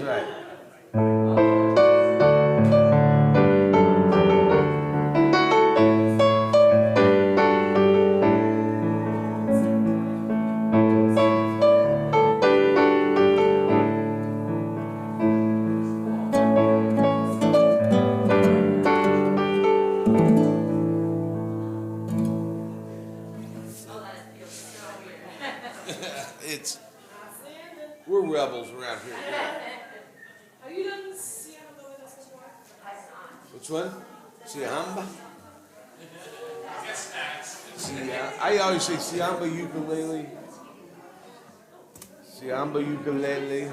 right. We're rebels around here. Have you done Siamba with us before? Which one? Siamba? I always say Siamba ukulele. Siamba ukulele.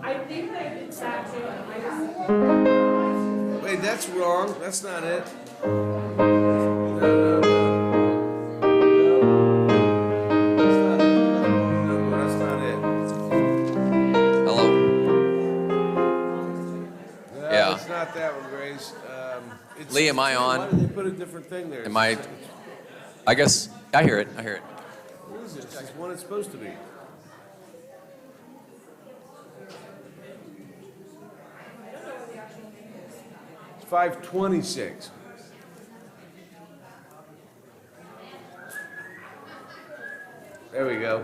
I think that it's actually Wait, that's wrong. That's not it. No. That's not it. Hello? No, Yeah. it's not that one, Grace. Lee, am I on? Why did they put a different thing there? Am I? I guess I hear it. I hear it. What is it? It's one it's supposed to be. It's 526. There we go.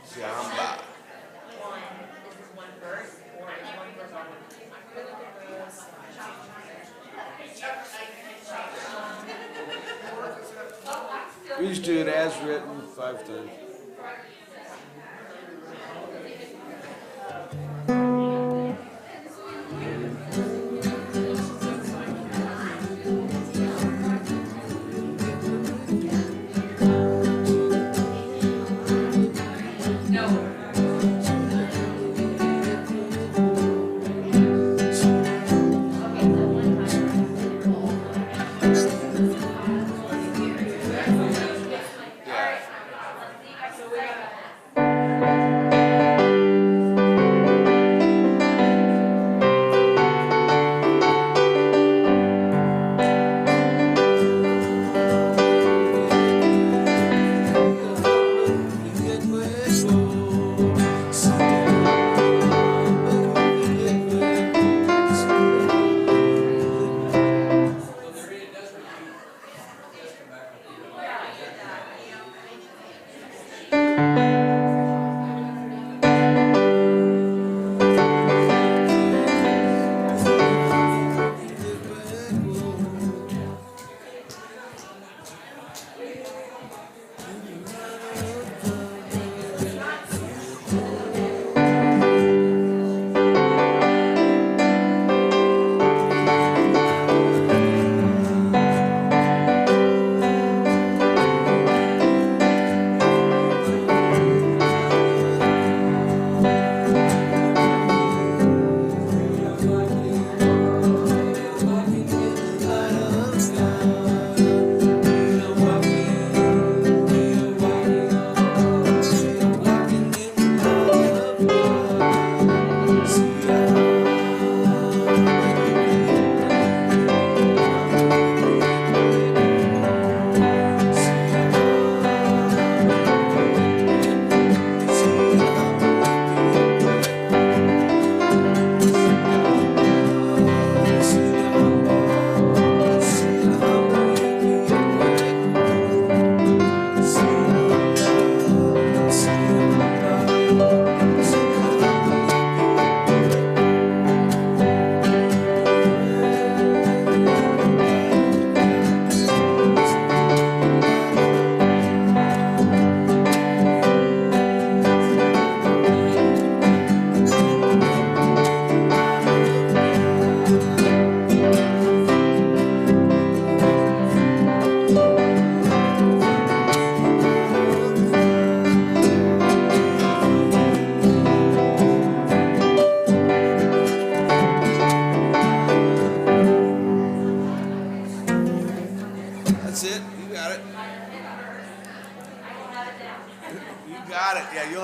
Siamba. We just do it as written 5 times.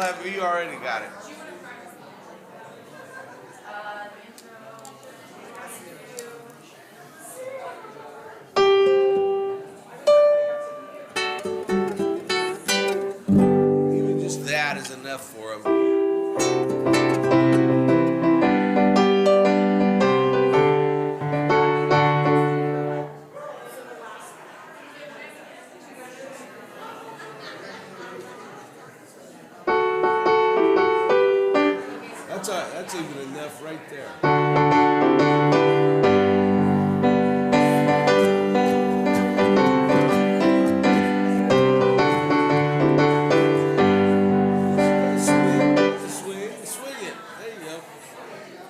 have, you already got it. Even just that is enough for him. That's even enough right there. Swing it. There you go.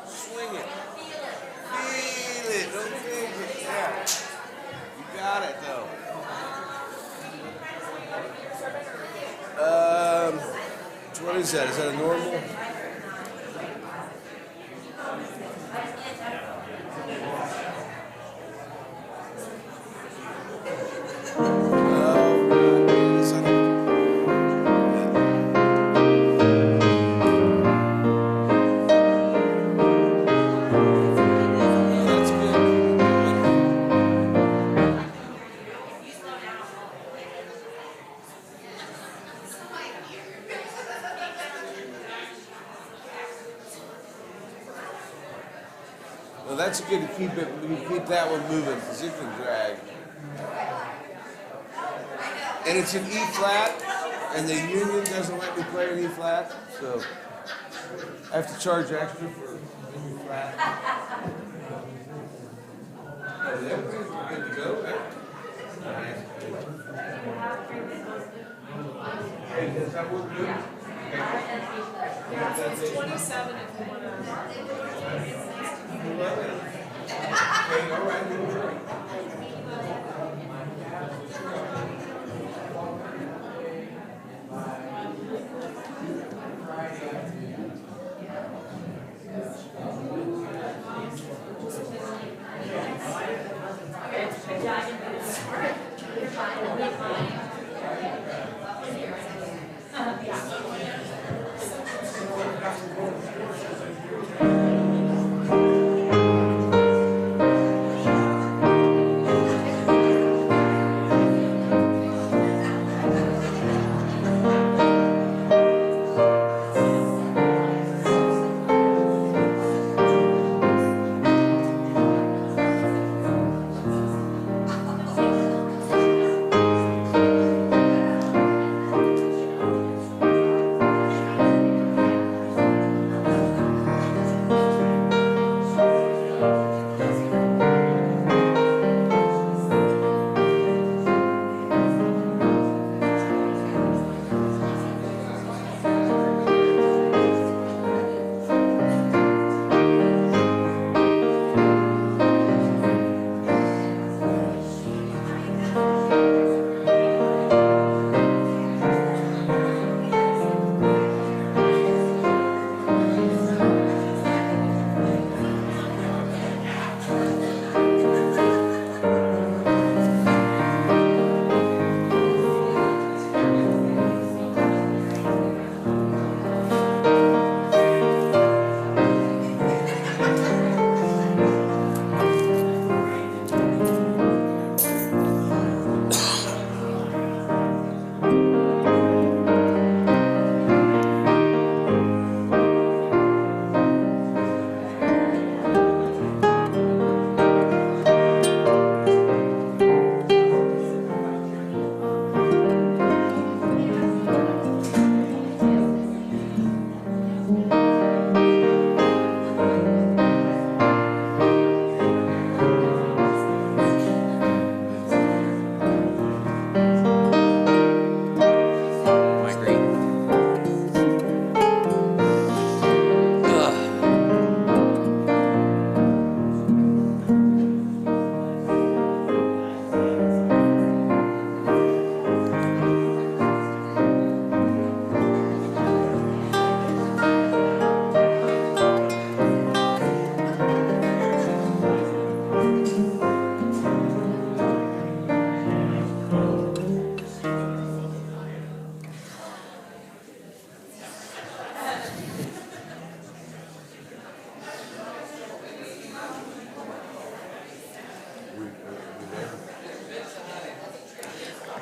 Swing it. Feel it. Don't think it. Yeah. You got it though. What is that? Is that a normal? Well, that's good to keep it. We can keep that one moving because it can drag. And it's an E flat, and the union doesn't let me play an E flat, so I have to charge extra for an E flat. Oh, yeah, we're good to go. Hey, does that work good? Yeah, so it's 27 if you want to. Okay, all right.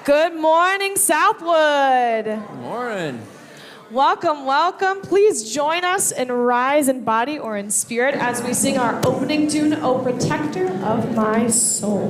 Good morning, Southwood. Good morning. Welcome, welcome. Please join us in Rise in Body or in Spirit as we sing our opening tune, O Protector of My Soul.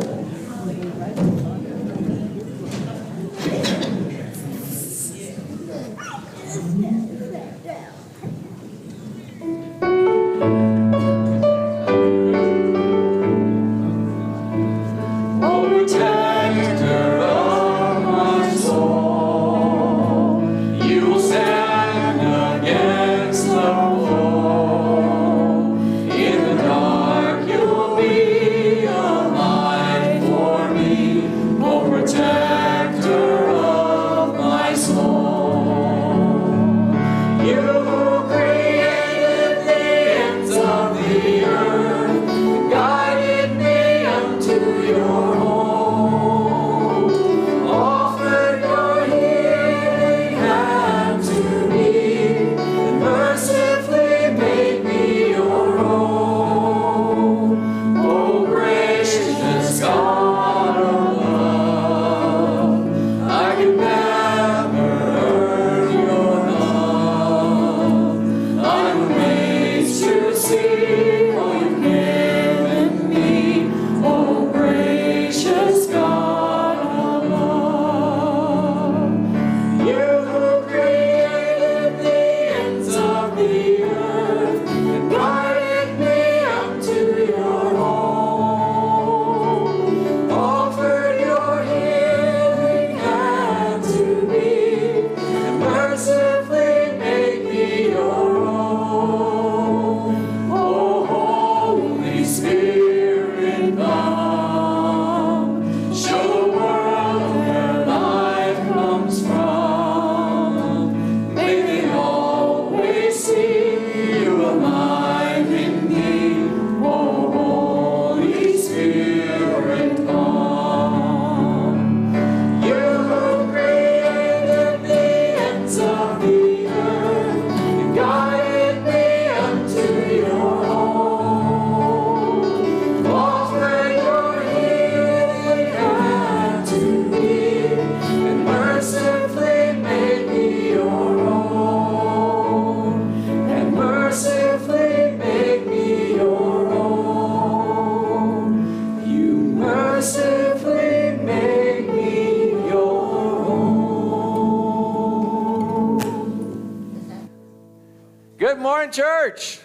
Good morning, church.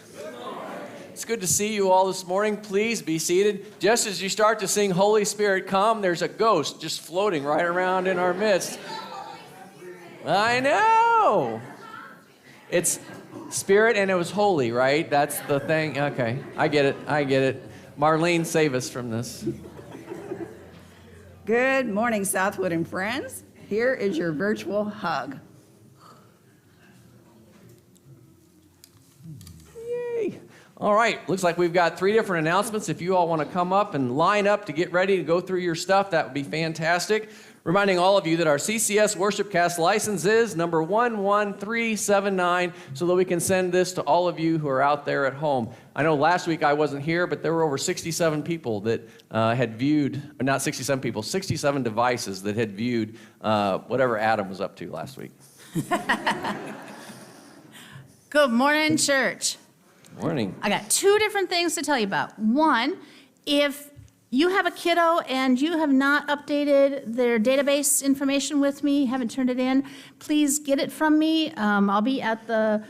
It's good to see you all this morning. Please be seated. Just as you start to sing Holy Spirit Come, there's a ghost just floating right around in our midst. I know. It's Spirit and it was holy, right? That's the thing. Okay, I get it. Marlene, save us from this. Good morning, Southwood and friends. Here is your virtual hug. Yay. All right, looks like we've got 3 different announcements. If you all want to come up and line up to get ready to go through your stuff, that would be fantastic. Reminding all of you that our CCS WorshipCast license is number 11379, so that we can send this to all of you who are out there at home. I know last week I wasn't here, but there were over 67 people that had viewed, or not 67 people, 67 devices that had viewed whatever Adam was up to last week. Good morning, church. Morning. I got 2 different things to tell you about. One, if you have a kiddo and you have not updated their database information with me, haven't turned it in, please get it from me. I'll be at the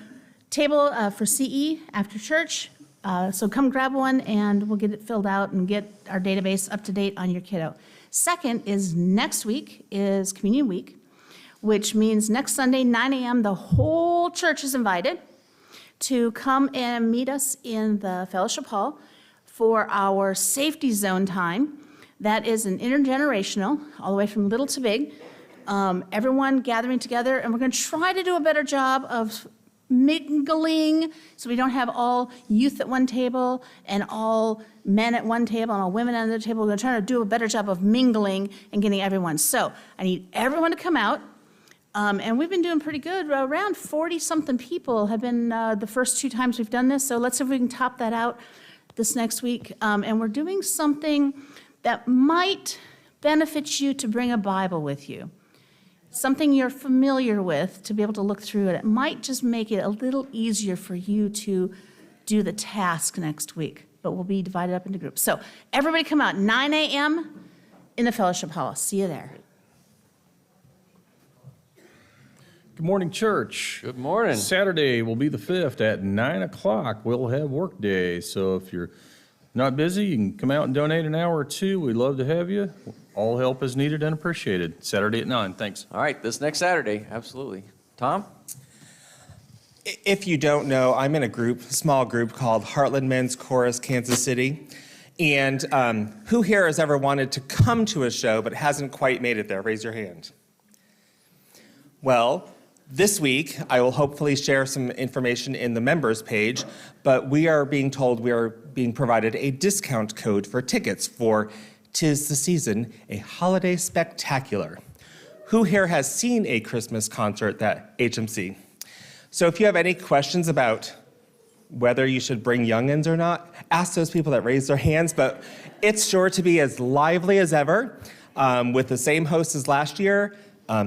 table for CE after church. So come grab one and we'll get it filled out and get our database up to date on your kiddo. Second is next week is Communion Week, which means next Sunday, 9 a.m., the whole church is invited to come and meet us in the fellowship hall for our safety zone time. That is an intergenerational, all the way from little to big. Everyone gathering together, and we're going to try to do a better job of mingling, so we don't have all youth at one table and all men at one table and all women at another table. We're going to try to do a better job of mingling and getting everyone. So I need everyone to come out. And we've been doing pretty good. Around 40-something people have been the first 2 times we've done this. So let's see if we can top that out this next week. And we're doing something that might benefits you to bring a Bible with you. Something you're familiar with, to be able to look through it. It might just make it a little easier for you to do the task next week, but we'll be divided up into groups. So everybody come out, 9 a.m. in the fellowship hall. See you there. Good morning, church. Good morning. Saturday will be the 5th at 9 o'clock. We'll have work day. So if you're not busy, you can come out and donate an hour or two. We'd love to have you. All help is needed and appreciated. Saturday at 9. Thanks. All right, this next Saturday, absolutely. Tom? If you don't know, I'm in a small group called Heartland Men's Chorus Kansas City. And who here has ever wanted to come to a show but hasn't quite made it there? Raise your hand. Well, this week, I will hopefully share some information in the members page, but we are being told we are being provided a discount code for tickets for 'Tis the Season, a holiday spectacular. Who here has seen a Christmas concert at HMC? So if you have any questions about whether you should bring youngins or not, ask those people that raised their hands, but it's sure to be as lively as ever, with the same host as last year,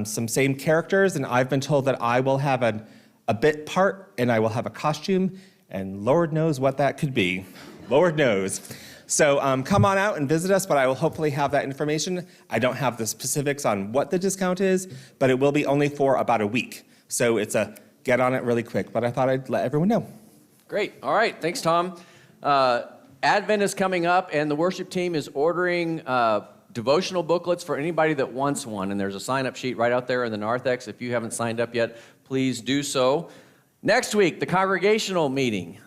some same characters, and I've been told that I will have a bit part and I will have a costume, and Lord knows what that could be. Lord knows. So come on out and visit us, but I will hopefully have that information. I don't have the specifics on what the discount is, but it will be only for about a week. So it's a get on it really quick, but I thought I'd let everyone know. Great. All right. Thanks, Tom. Advent is coming up, and the worship team is ordering devotional booklets for anybody that wants one. And there's a sign-up sheet right out there in the narthex. If you haven't signed up yet, please do so. Next week, the congregational meeting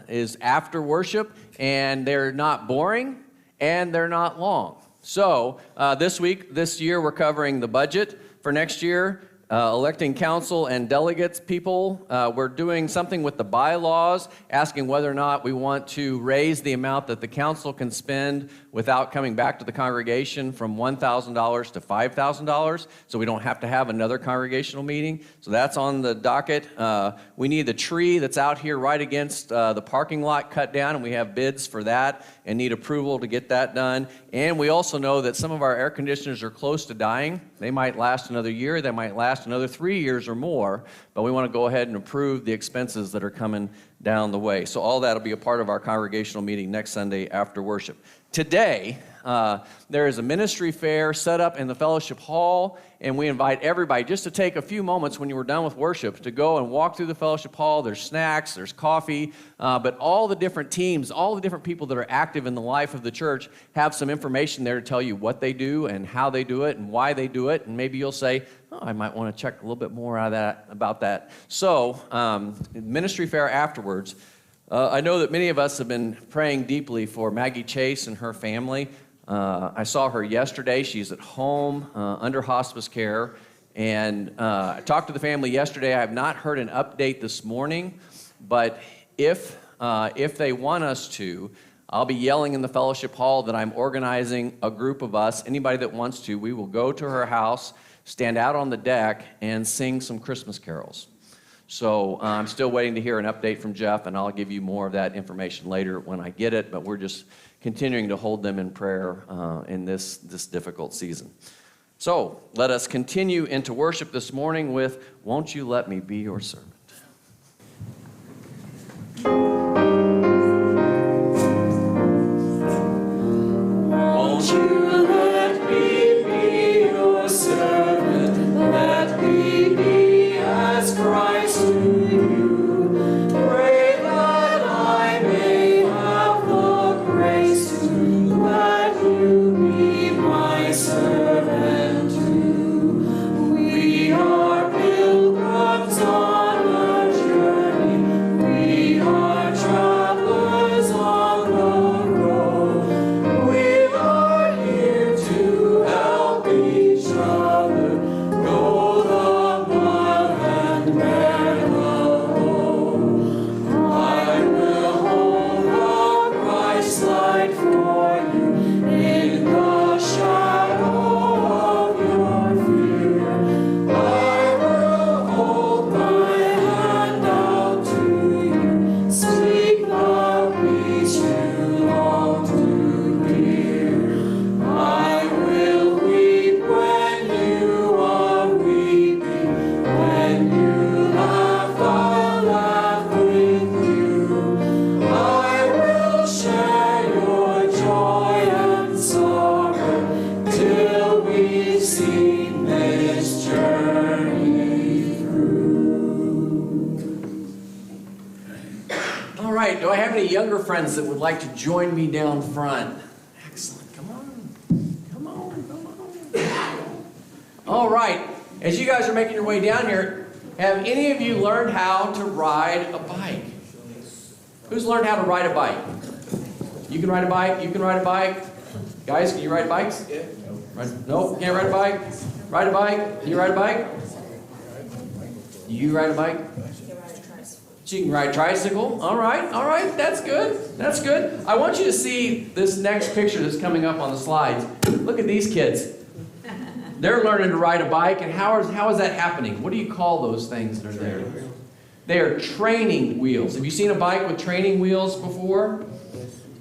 is after worship, and they're not boring, and they're not long. So this year, we're covering the budget for next year, electing council and delegates people. We're doing something with the bylaws, asking whether or not we want to raise the amount that the council can spend without coming back to the congregation from $1,000 to $5,000, so we don't have to have another congregational meeting. So that's on the docket. We need the tree that's out here right against the parking lot cut down, and we have bids for that and need approval to get that done. And we also know that some of our air conditioners are close to dying. They might last another year, they might last another 3 years or more, but we want to go ahead and approve the expenses that are coming down the way. So all that will be a part of our congregational meeting next Sunday after worship. Today, there is a ministry fair set up in the fellowship hall, and we invite everybody just to take a few moments when you were done with worship to go and walk through the fellowship hall. There's snacks, there's coffee, but all the different teams, all the different people that are active in the life of the church have some information there to tell you what they do and how they do it and why they do it, and maybe you'll say, oh, I might want to check a little bit more about that. So, ministry fair afterwards. I know that many of us have been praying deeply for Maggie Chase and her family. I saw her yesterday. She's at home under hospice care. And I talked to the family yesterday. I have not heard an update this morning. But if they want us to, I'll be yelling in the fellowship hall that I'm organizing a group of us. Anybody that wants to, we will go to her house, stand out on the deck, and sing some Christmas carols. So I'm still waiting to hear an update from Jeff, and I'll give you more of that information later when I get it, but we're just continuing to hold them in prayer in this difficult season. So let us continue into worship this morning with Won't You Let Me Be Your Servant. Won't you let me be your servant, let me be as Christ to you. Pray that I may have the grace to let you be my servant too. We are pilgrims on a journey, we are travelers on the road. We are here to help each other go the mile and bear the load. I will hold the Christ light for you in the shadow of your fear. I will hold my hand out to you, speak the peace you long to hear. I will any younger friends that would like to join me down front? Excellent. Come on. Come on. Come on. All right. As you guys are making your way down here, have any of you learned how to ride a bike? Who's learned how to ride a bike? You can ride a bike. You can ride a bike. Guys, can you ride bikes? Yeah. No, can't ride a bike. Ride a bike. Can you ride a bike? You ride a bike? She can ride a tricycle. All right, that's good. That's good. I want you to see this next picture that's coming up on the slides. Look at these kids. They're learning to ride a bike, and how is that happening? What do you call those things that are there? They are training wheels. Have you seen a bike with training wheels before?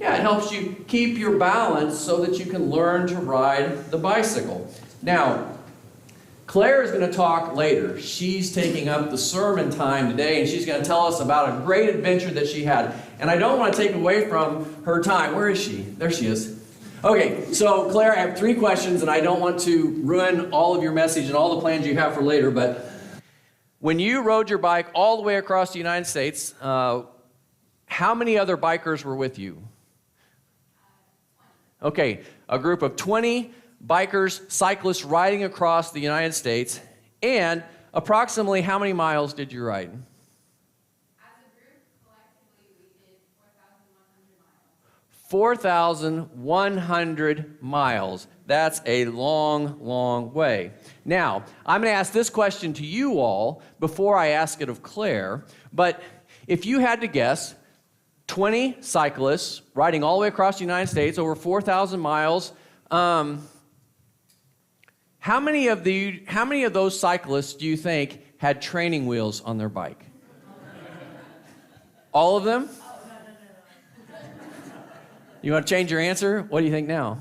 Yeah, it helps you keep your balance so that you can learn to ride the bicycle. Now, Claire is going to talk later. She's taking up the sermon time today, and she's going to tell us about a great adventure that she had. And I don't want to take away from her time. Where is she? There she is. Okay, so Claire, I have 3 questions, and I don't want to ruin all of your message and all the plans you have for later, but when you rode your bike all the way across the United States, how many other bikers were with you? Okay, a group of 20 bikers, cyclists riding across the United States. And approximately how many miles did you ride? As a group, collectively, we did 4,100 miles. 4,100 miles. That's a long, long way. Now, I'm going to ask this question to you all before I ask it of Claire. But if you had to guess, 20 cyclists riding all the way across the United States, over 4,000 miles. How many of those cyclists do you think had training wheels on their bike? All of them? You want to change your answer? What do you think now?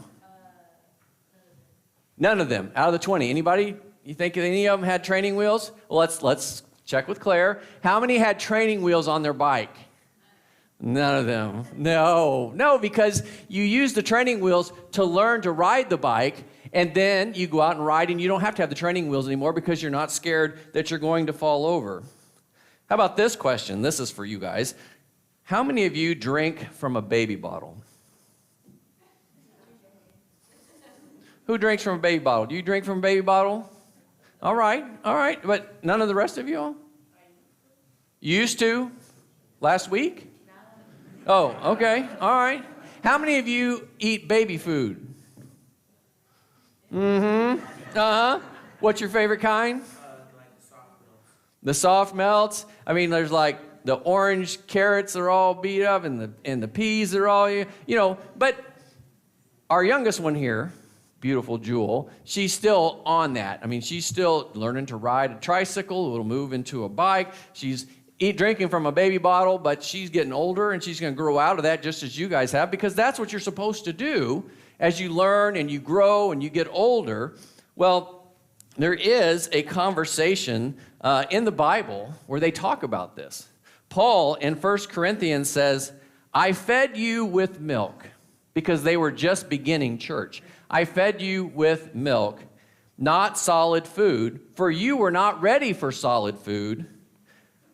None of them. Out of the 20. Anybody? You think any of them had training wheels? Well, let's check with Claire. How many had training wheels on their bike? None of them. No, because you use the training wheels to learn to ride the bike, and then you go out and ride, and you don't have to have the training wheels anymore because you're not scared that you're going to fall over. How about this question? This is for you guys. How many of you drink from a baby bottle? Who drinks from a baby bottle? Do you drink from a baby bottle? All right. But none of the rest of you? Used to? Last week? Oh, okay. All right. How many of you eat baby food? Mm-hmm. Uh-huh. What's your favorite kind? Like the soft melts. The soft melts. I mean, there's like the orange carrots are all beat up, and the peas are all, But our youngest one here, beautiful Jewel, she's still on that. I mean, she's still learning to ride a tricycle. It'll move into a bike. She's drinking from a baby bottle, but she's getting older, and she's going to grow out of that just as you guys have, because that's what you're supposed to do as you learn and you grow and you get older. Well, there is a conversation in the Bible where they talk about this. Paul in 1 Corinthians says, I fed you with milk, because they were just beginning church. I fed you with milk, not solid food, for you were not ready for solid food.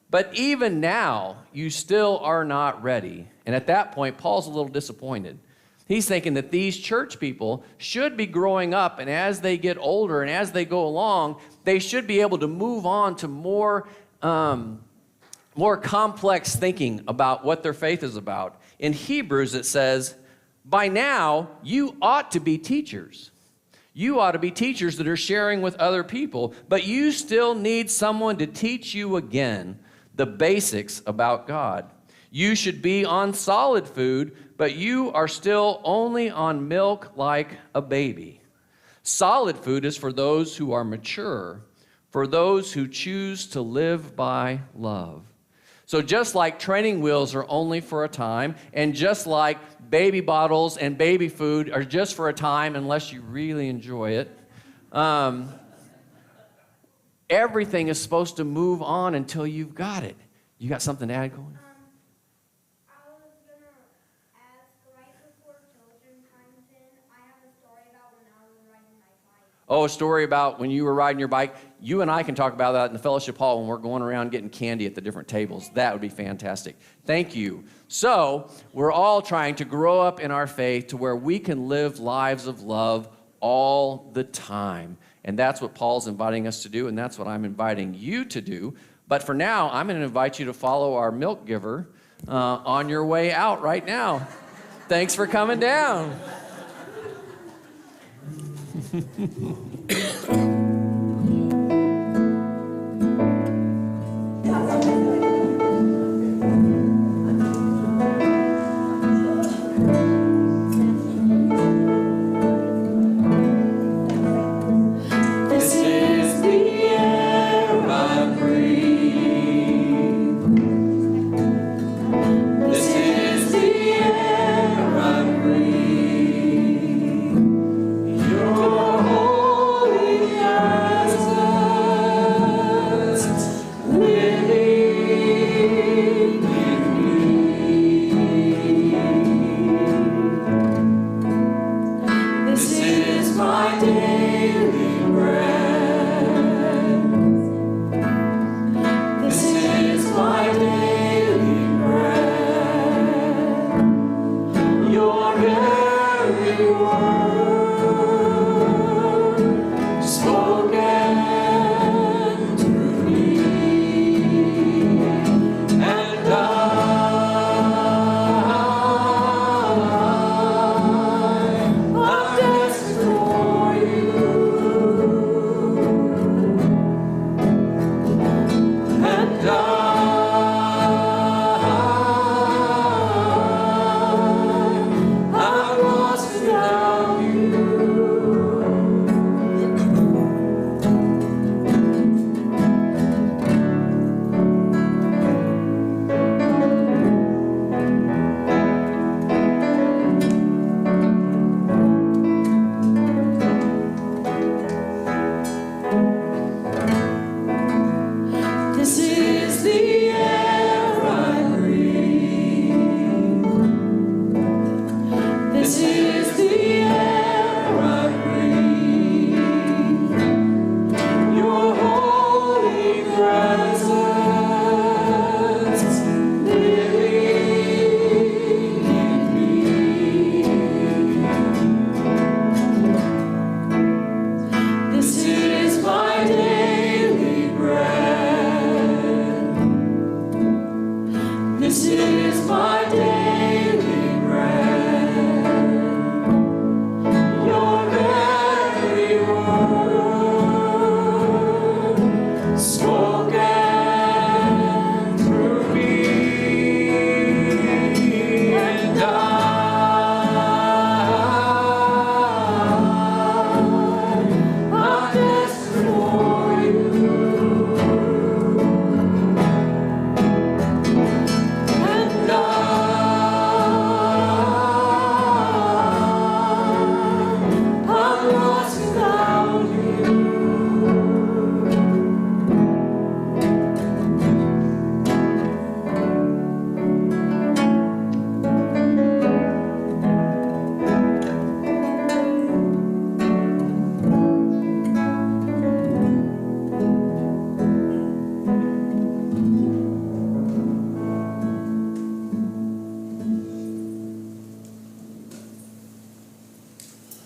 But even now, you still are not ready. And at that point, Paul's a little disappointed. He's thinking that these church people should be growing up, and as they get older and as they go along, they should be able to move on to more complex thinking about what their faith is about. In Hebrews, it says, by now, you ought to be teachers. You ought to be teachers that are sharing with other people, but you still need someone to teach you again the basics about God. You should be on solid food, but you are still only on milk like a baby. Solid food is for those who are mature, for those who choose to live by love. So just like training wheels are only for a time, and just like baby bottles and baby food are just for a time unless you really enjoy it, everything is supposed to move on until you've got it. You got something to add, Colin? I was going to ask, right before children comes in, I have a story about when I was riding my bike. Oh, a story about when you were riding your bike. you and I can talk about that in the fellowship hall when we're going around getting candy at the different tables. That would be fantastic. Thank you. So we're all trying to grow up in our faith to where we can live lives of love all the time. And that's what Paul's inviting us to do, and that's what I'm inviting you to do. But for now, I'm going to invite you to follow our milk giver on your way out right now. Thanks for coming down.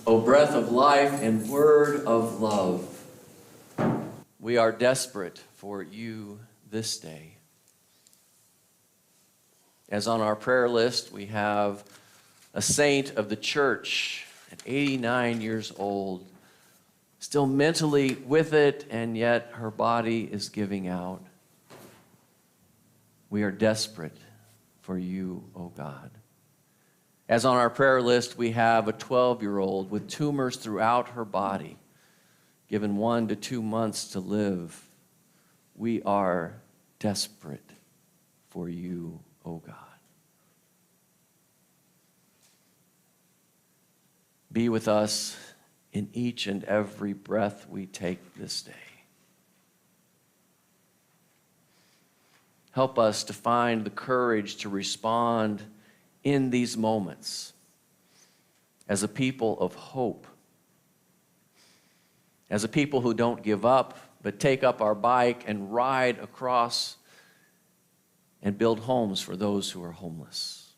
O breath of life and word of love, we are desperate for you this day. As on our prayer list, we have a saint of the church at 89 years old, still mentally with it, and yet her body is giving out. We are desperate for you, O God. As on our prayer list, we have a 12-year-old with tumors throughout her body, given 1 to 2 months to live. We are desperate for you, O God. Be with us in each and every breath we take this day. Help us to find the courage to respond in these moments as a people of hope, as a people who don't give up, but take up our bike and ride across and build homes for those who are homeless.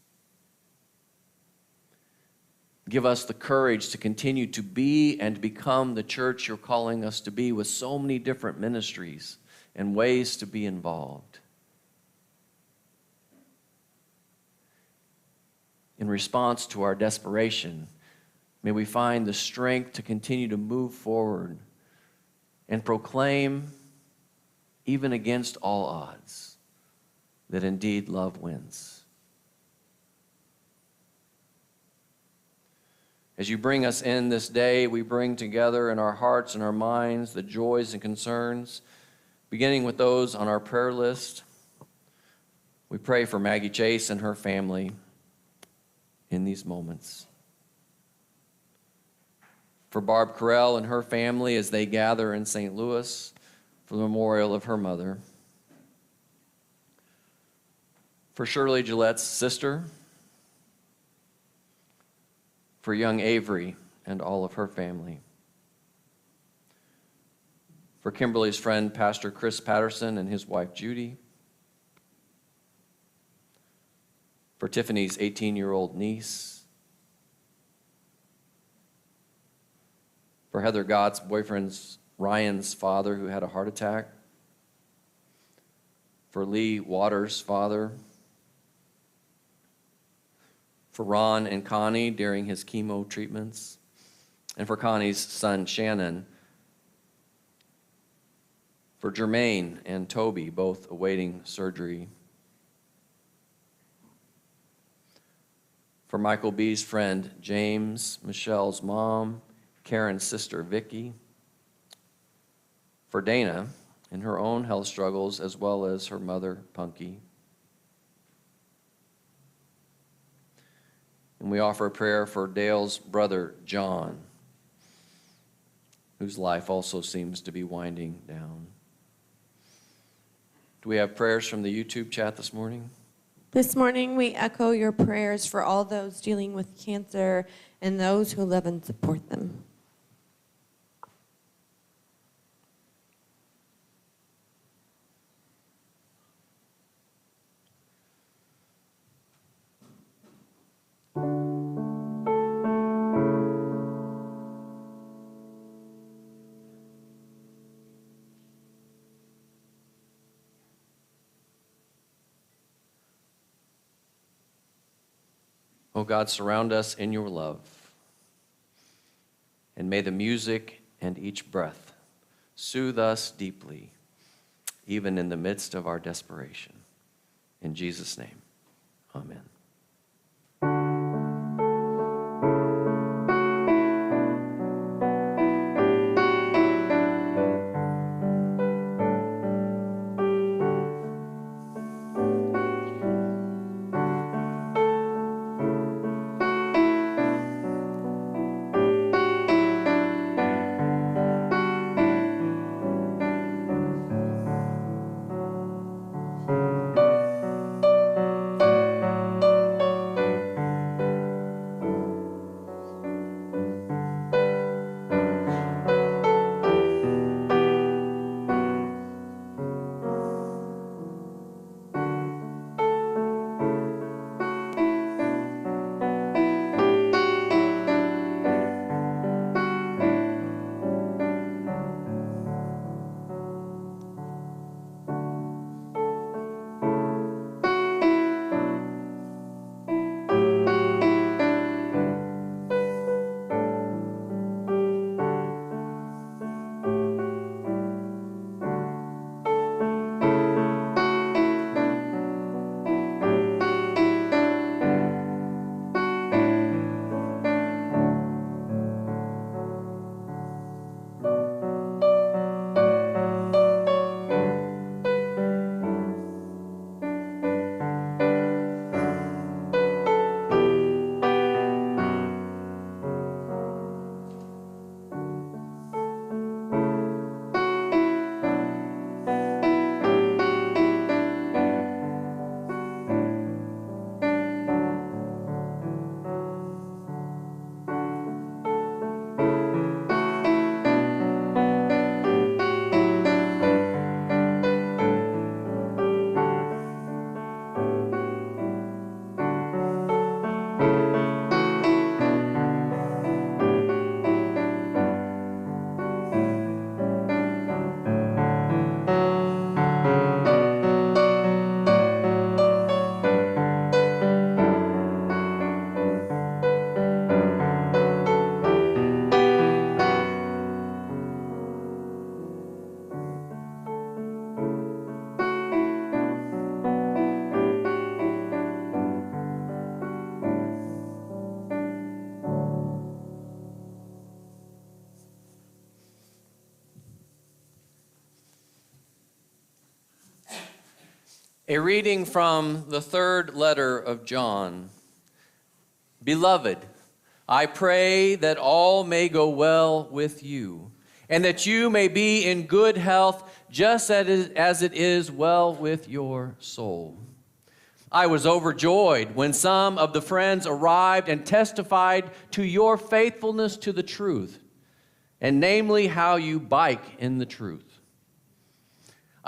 Give us the courage to continue to be and become the church you're calling us to be, with so many different ministries and ways to be involved. In response to our desperation, may we find the strength to continue to move forward and proclaim, even against all odds, that indeed love wins. As you bring us in this day, we bring together in our hearts and our minds the joys and concerns, beginning with those on our prayer list. We pray for Maggie Chase and her family in these moments. For Barb Carell and her family as they gather in St. Louis for the memorial of her mother. For Shirley Gillette's sister. For young Avery and all of her family. For Kimberly's friend, Pastor Chris Patterson, and his wife, Judy. For Tiffany's 18-year-old niece. For Heather Gott's boyfriend's Ryan's father who had a heart attack. For Lee Waters' father. For Ron and Connie during his chemo treatments. And for Connie's son, Shannon. For Jermaine and Toby, both awaiting surgery. For Michael B.'s friend, James, Michelle's mom, Karen's sister, Vicky. For Dana and her own health struggles, as well as her mother, Punky. And we offer a prayer for Dale's brother, John, whose life also seems to be winding down. Do we have prayers from the YouTube chat this morning? This morning, we echo your prayers for all those dealing with cancer and those who love and support them. Oh God, surround us in your love, and may the music and each breath soothe us deeply, even in the midst of our desperation. In Jesus' name, amen. A reading from the third letter of John. Beloved, I pray that all may go well with you, and that you may be in good health, just as it is well with your soul. I was overjoyed when some of the friends arrived and testified to your faithfulness to the truth, and namely how you bike in the truth.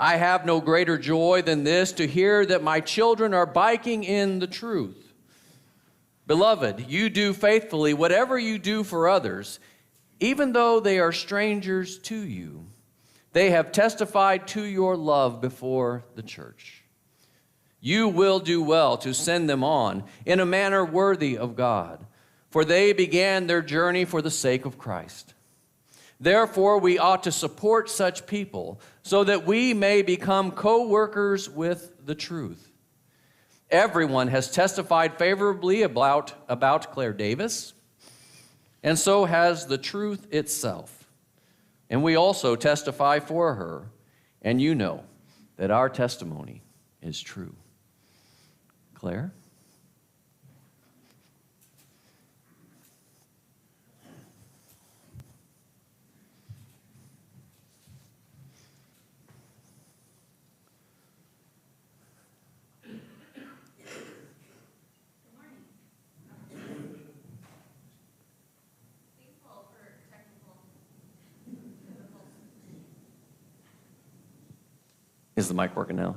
I have no greater joy than this, to hear that my children are biking in the truth. Beloved, you do faithfully whatever you do for others, even though they are strangers to you. They have testified to your love before the church. You will do well to send them on in a manner worthy of God, for they began their journey for the sake of Christ. Therefore, we ought to support such people so that we may become co-workers with the truth. Everyone has testified favorably about Claire Davis, and so has the truth itself. And we also testify for her, and you know that our testimony is true. Claire? Is the mic working now?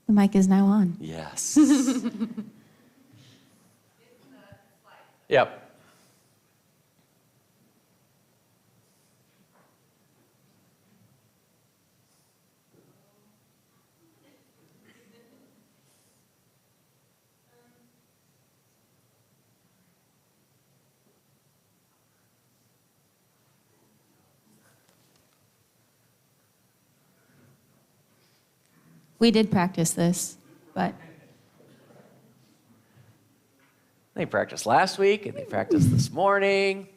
The mic is now on. Yes. Yep. We did practice this, but They practiced last week and they practiced this morning.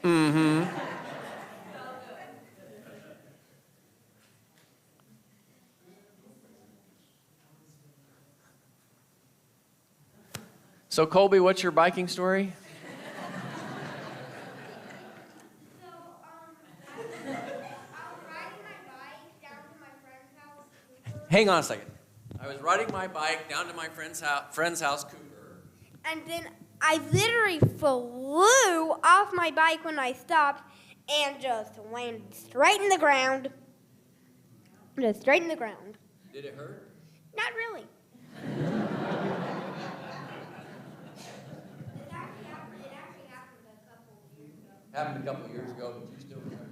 Mm-hmm. So, Colby, what's your biking story? So, I was riding my bike down to my friend's house. Hang on a second. I was riding my bike down to my friend's house, Cooper. And then I literally flew off my bike when I stopped and just landed straight in the ground. Just straight in the ground. Did it hurt? Not really. It actually happened a couple of years ago. Happened a couple of years ago, but you still remember.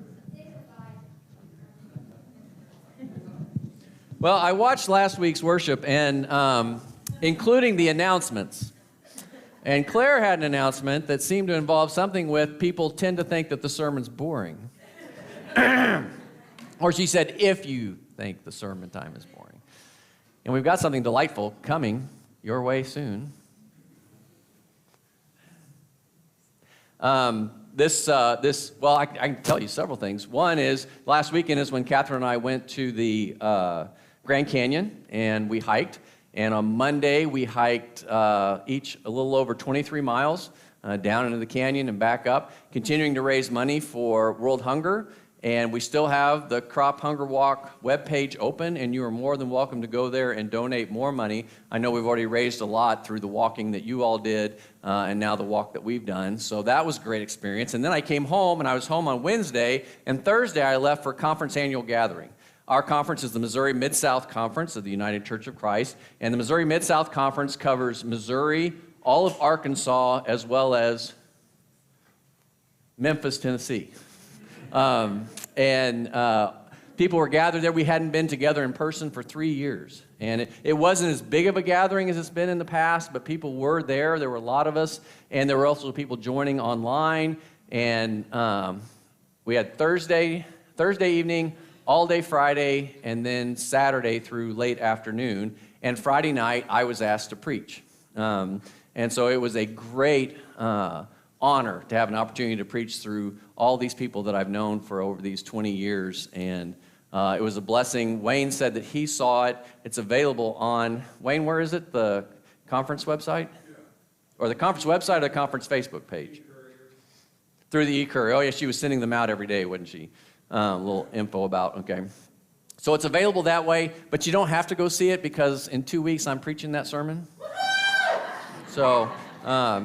Well, I watched last week's worship, and including the announcements. And Claire had an announcement that seemed to involve something with people tend to think that the sermon's boring. Or she said, if you think the sermon time is boring. And we've got something delightful coming your way soon. Well, I can tell you several things. One is, last weekend is when Catherine and I went to the Grand Canyon, and we hiked. And on Monday, we hiked each a little over 23 miles down into the canyon and back up, continuing to raise money for World Hunger. And we still have the Crop Hunger Walk webpage open, and you are more than welcome to go there and donate more money. I know we've already raised a lot through the walking that you all did, and now the walk that we've done. So that was a great experience. And then I came home, and I was home on Wednesday, and Thursday I left for conference annual gathering. Our conference is the Missouri Mid-South Conference of the United Church of Christ, and the Missouri Mid-South Conference covers Missouri, all of Arkansas, as well as Memphis, Tennessee. People were gathered there. We hadn't been together in person for 3 years. And it wasn't as big of a gathering as it's been in the past, but people were there. There were a lot of us, and there were also people joining online. And we had Thursday evening, all day Friday, and then Saturday through late afternoon. And Friday night, I was asked to preach. And so it was a great honor to have an opportunity to preach through all these people that I've known for over these 20 years. And it was a blessing. Wayne said that he saw it. It's available on, Wayne, where is it? The conference website? Or the conference website or the conference Facebook page? Through the e-courier. Oh, yeah, she was sending them out every day, wasn't she? A little info about, okay. So it's available that way, but you don't have to go see it because in 2 weeks I'm preaching that sermon. So I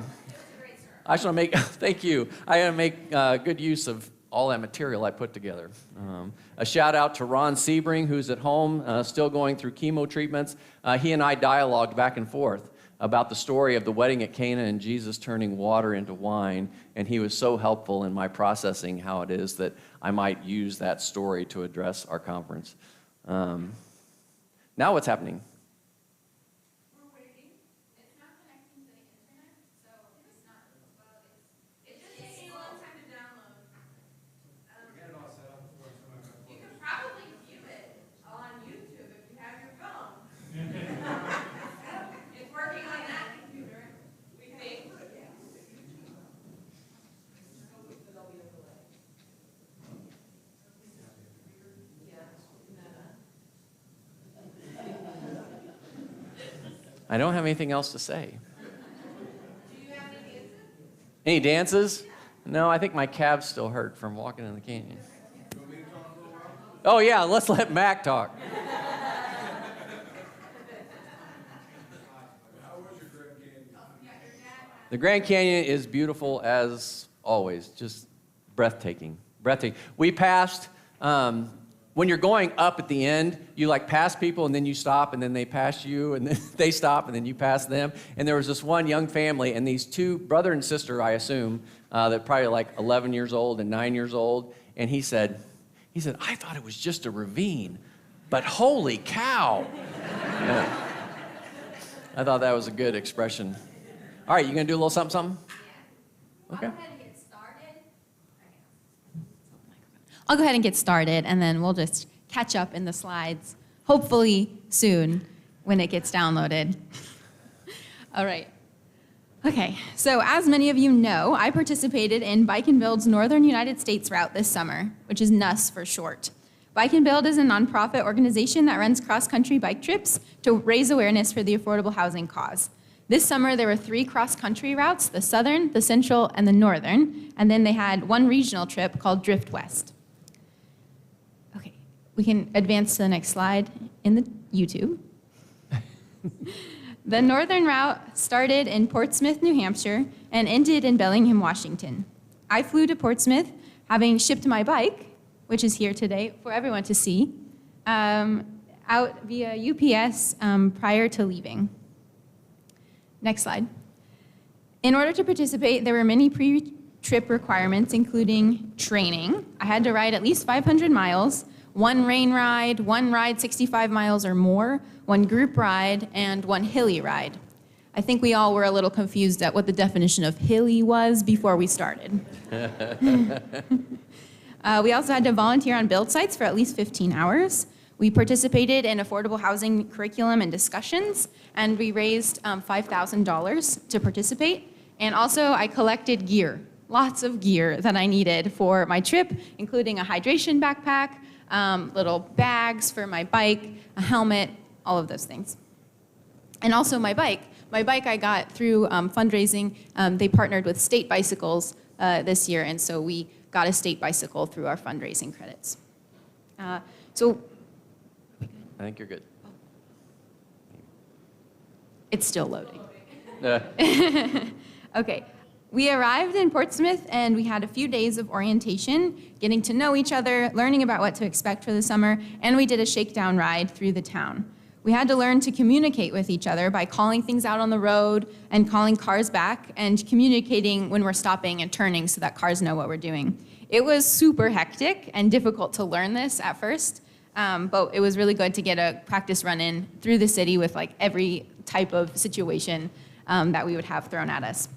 just want to make, thank you. I want to make good use of all that material I put together. A shout out to Ron Sebring, who's at home, still going through chemo treatments. He and I dialogued back and forth about the story of the wedding at Cana and Jesus turning water into wine, and he was so helpful in my processing how it is that I might use that story to address our conference. Now what's happening? We're waiting. It's not connecting to the internet, so it's not, well, it just takes a long time to download. We got it all set up before you can probably view it on YouTube if you have your phone. It's working on that computer, we think. I don't have anything else to say. Do you have any dances? Any dances? No, I think my calves still hurt from walking in the canyon. Oh, yeah, let's let Mac talk. The Grand Canyon is beautiful as always, just breathtaking, breathtaking. We passed, when you're going up at the end, you like pass people and then you stop and then they pass you and then they stop and then you pass them. And there was this one young family and these two, brother and sister, I assume, that probably like 11 years old and 9 years old. And he said, I thought it was just a ravine, but holy cow. Yeah. I thought that was a good expression. All right, you gonna do a little something, something? Okay. I'll go ahead and get started, and then we'll just catch up in the slides, hopefully soon when it gets downloaded. All right. Okay, so as many of you know, I participated in Bike and Build's Northern United States route this summer, which is NUS for short. Bike and Build is a nonprofit organization that runs cross-country bike trips to raise awareness for the affordable housing cause. This summer, there were 3 cross-country routes, the Southern, the Central, and the Northern, and then they had one regional trip called Drift West. Okay, we can advance to the next slide in the YouTube. The Northern route started in Portsmouth, New Hampshire, and ended in Bellingham, Washington. I flew to Portsmouth, having shipped my bike, which is here today for everyone to see, out via UPS prior to leaving. Next slide. In order to participate, there were many pre-trip requirements, including training. I had to ride at least 500 miles, 1 rain ride, 1 ride 65 miles or more, 1 group ride, and 1 hilly ride. I think we all were a little confused at what the definition of hilly was before we started. We also had to volunteer on build sites for at least 15 hours. We participated in affordable housing curriculum and discussions, and we raised $5,000 to participate. And also, I collected gear, lots of gear that I needed for my trip, including a hydration backpack, little bags for my bike, a helmet, all of those things. And also my bike. My bike I got through fundraising. They partnered with State Bicycles this year, and so we got a state bicycle through our fundraising credits. I think you're good. It's still loading. Okay, we arrived in Portsmouth and we had a few days of orientation, getting to know each other, learning about what to expect for the summer, and we did a shakedown ride through the town. We had to learn to communicate with each other by calling things out on the road and calling cars back and communicating when we're stopping and turning so that cars know what we're doing. It was super hectic and difficult to learn this at first, but it was really good to get a practice run in through the city with like every type of situation that we would have thrown at us.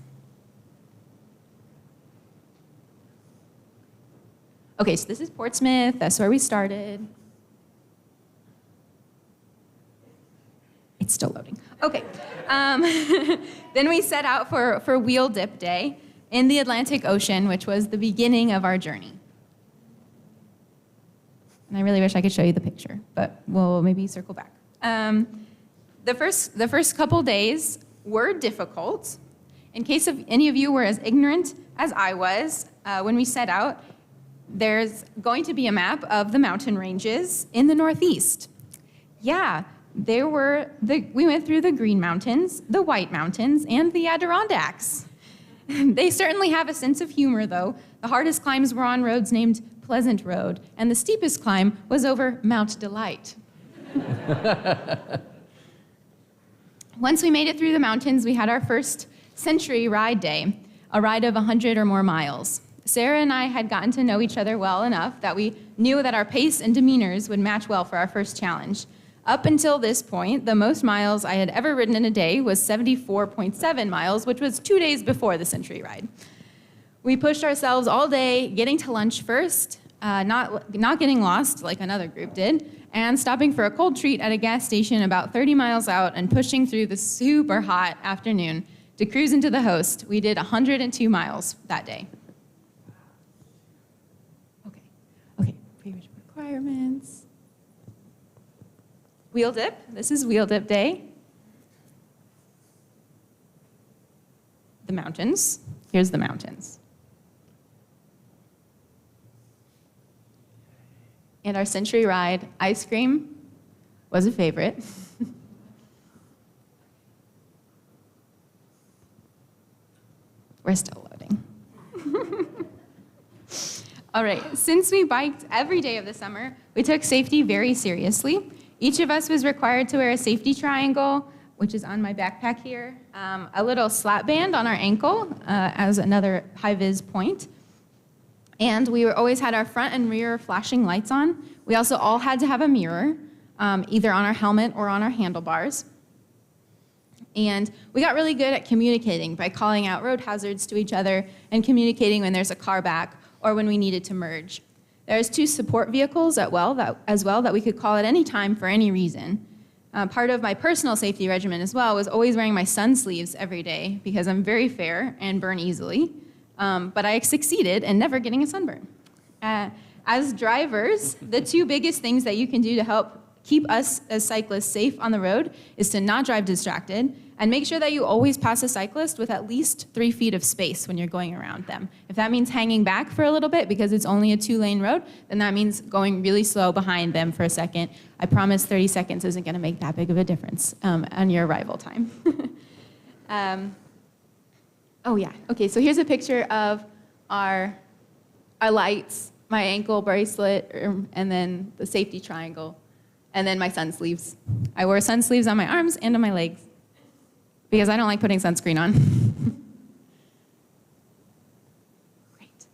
Okay, so this is Portsmouth. That's where we started. Still loading. Okay. Then we set out for Wheel Dip Day in the Atlantic Ocean, which was the beginning of our journey. And I really wish I could show you the picture, but we'll maybe circle back. The first couple days were difficult. In case of any of you were as ignorant as I was, when we set out, there's going to be a map of the mountain ranges in the Northeast. Yeah, we went through the Green Mountains, the White Mountains, and the Adirondacks. They certainly have a sense of humor, though. The hardest climbs were on roads named Pleasant Road, and the steepest climb was over Mount Delight. Once we made it through the mountains, we had our first Century Ride Day, a ride of 100 or more miles. Sarah and I had gotten to know each other well enough that we knew that our pace and demeanors would match well for our first challenge. Up until this point, the most miles I had ever ridden in a day was 74.7 miles, which was 2 days before the Century Ride. We pushed ourselves all day, getting to lunch first, not getting lost like another group did, and stopping for a cold treat at a gas station about 30 miles out and pushing through the super hot afternoon to cruise into the host. We did 102 miles that day. Okay, pre-rich requirements. Wheel dip, this is Wheel Dip Day. The mountains, here's the mountains. And our Century Ride ice cream was a favorite. We're still loading. All right, since we biked every day of the summer, we took safety very seriously. Each of us was required to wear a safety triangle, which is on my backpack here, a little slap band on our ankle as another high-vis point. And we always had our front and rear flashing lights on. We also all had to have a mirror, either on our helmet or on our handlebars. And we got really good at communicating by calling out road hazards to each other and communicating when there's a car back or when we needed to merge. There's 2 support vehicles as well that we could call at any time for any reason. Part of my personal safety regimen as well was always wearing my sun sleeves every day because I'm very fair and burn easily. But I succeeded in never getting a sunburn. As drivers, the 2 biggest things that you can do to help keep us as cyclists safe on the road is to not drive distracted and make sure that you always pass a cyclist with at least 3 feet of space when you're going around them. If that means hanging back for a little bit because it's only a 2-lane road, then that means going really slow behind them for a second. I promise 30 seconds isn't gonna make that big of a difference on your arrival time. Oh yeah, okay, so here's a picture of our lights, my ankle bracelet, and then the safety triangle, and then my sun sleeves. I wore sun sleeves on my arms and on my legs because I don't like putting sunscreen on. Great,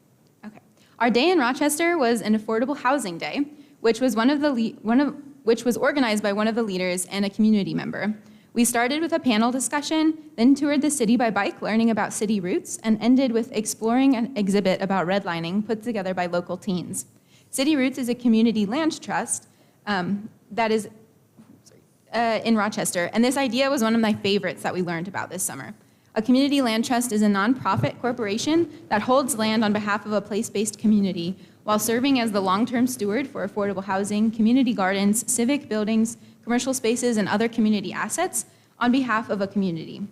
okay. Our day in Rochester was an affordable housing day, which was which was organized by one of the leaders and a community member. We started with a panel discussion, then toured the city by bike, learning about city routes, and ended with exploring an exhibit about redlining put together by local teens. City Roots is a community land trust that is in Rochester, and this idea was one of my favorites that we learned about this summer. A community land trust is a nonprofit corporation that holds land on behalf of a place-based community while serving as the long-term steward for affordable housing, community gardens, civic buildings, commercial spaces, and other community assets on behalf of a community.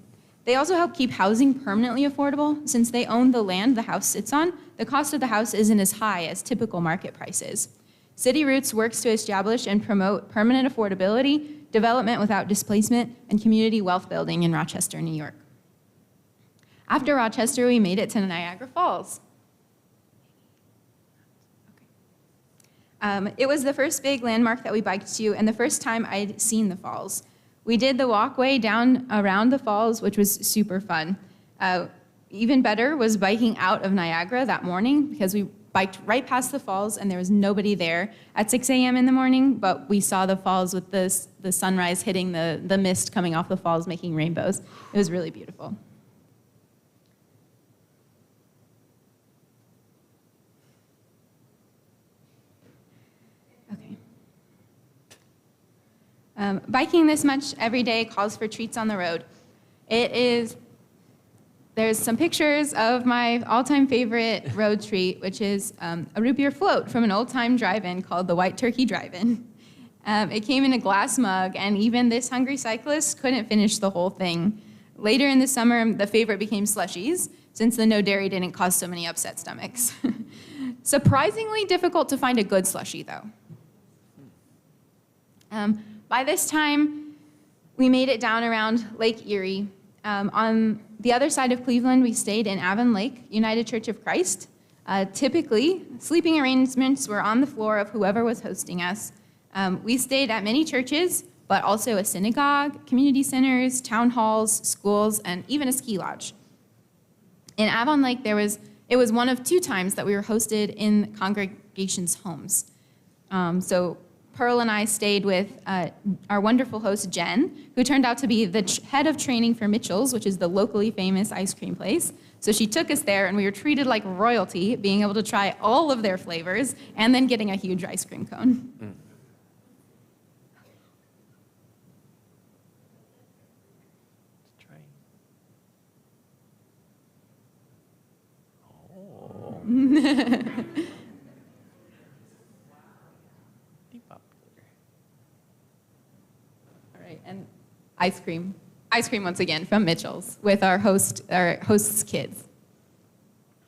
They also help keep housing permanently affordable. Since they own the land the house sits on, the cost of the house isn't as high as typical market prices. City Roots works to establish and promote permanent affordability, development without displacement, and community wealth building in Rochester, New York. After Rochester, we made it to Niagara Falls. It was the first big landmark that we biked to and the first time I'd seen the falls. We did the walkway down around the falls, which was super fun. Even better was biking out of Niagara that morning because we biked right past the falls and there was nobody there at 6 a.m. in the morning, but we saw the falls with the sunrise hitting the mist coming off the falls, making rainbows. It was really beautiful. Biking this much every day calls for treats on the road. There's some pictures of my all-time favorite road treat, which is a root beer float from an old-time drive-in called the White Turkey Drive-In. It came in a glass mug, and even this hungry cyclist couldn't finish the whole thing. Later in the summer, the favorite became slushies, since the no dairy didn't cause so many upset stomachs. Surprisingly difficult to find a good slushie, though. By this time, we made it down around Lake Erie. On the other side of Cleveland, we stayed in Avon Lake, United Church of Christ. Typically, sleeping arrangements were on the floor of whoever was hosting us. We stayed at many churches, but also a synagogue, community centers, town halls, schools, and even a ski lodge. In Avon Lake, it was one of 2 times that we were hosted in congregations' homes. So Pearl and I stayed with our wonderful host, Jen, who turned out to be the head of training for Mitchell's, which is the locally famous ice cream place. So she took us there, and we were treated like royalty, being able to try all of their flavors and then getting a huge ice cream cone. Mm. Let's try. Oh. And ice cream once again from Mitchell's with our host's kids.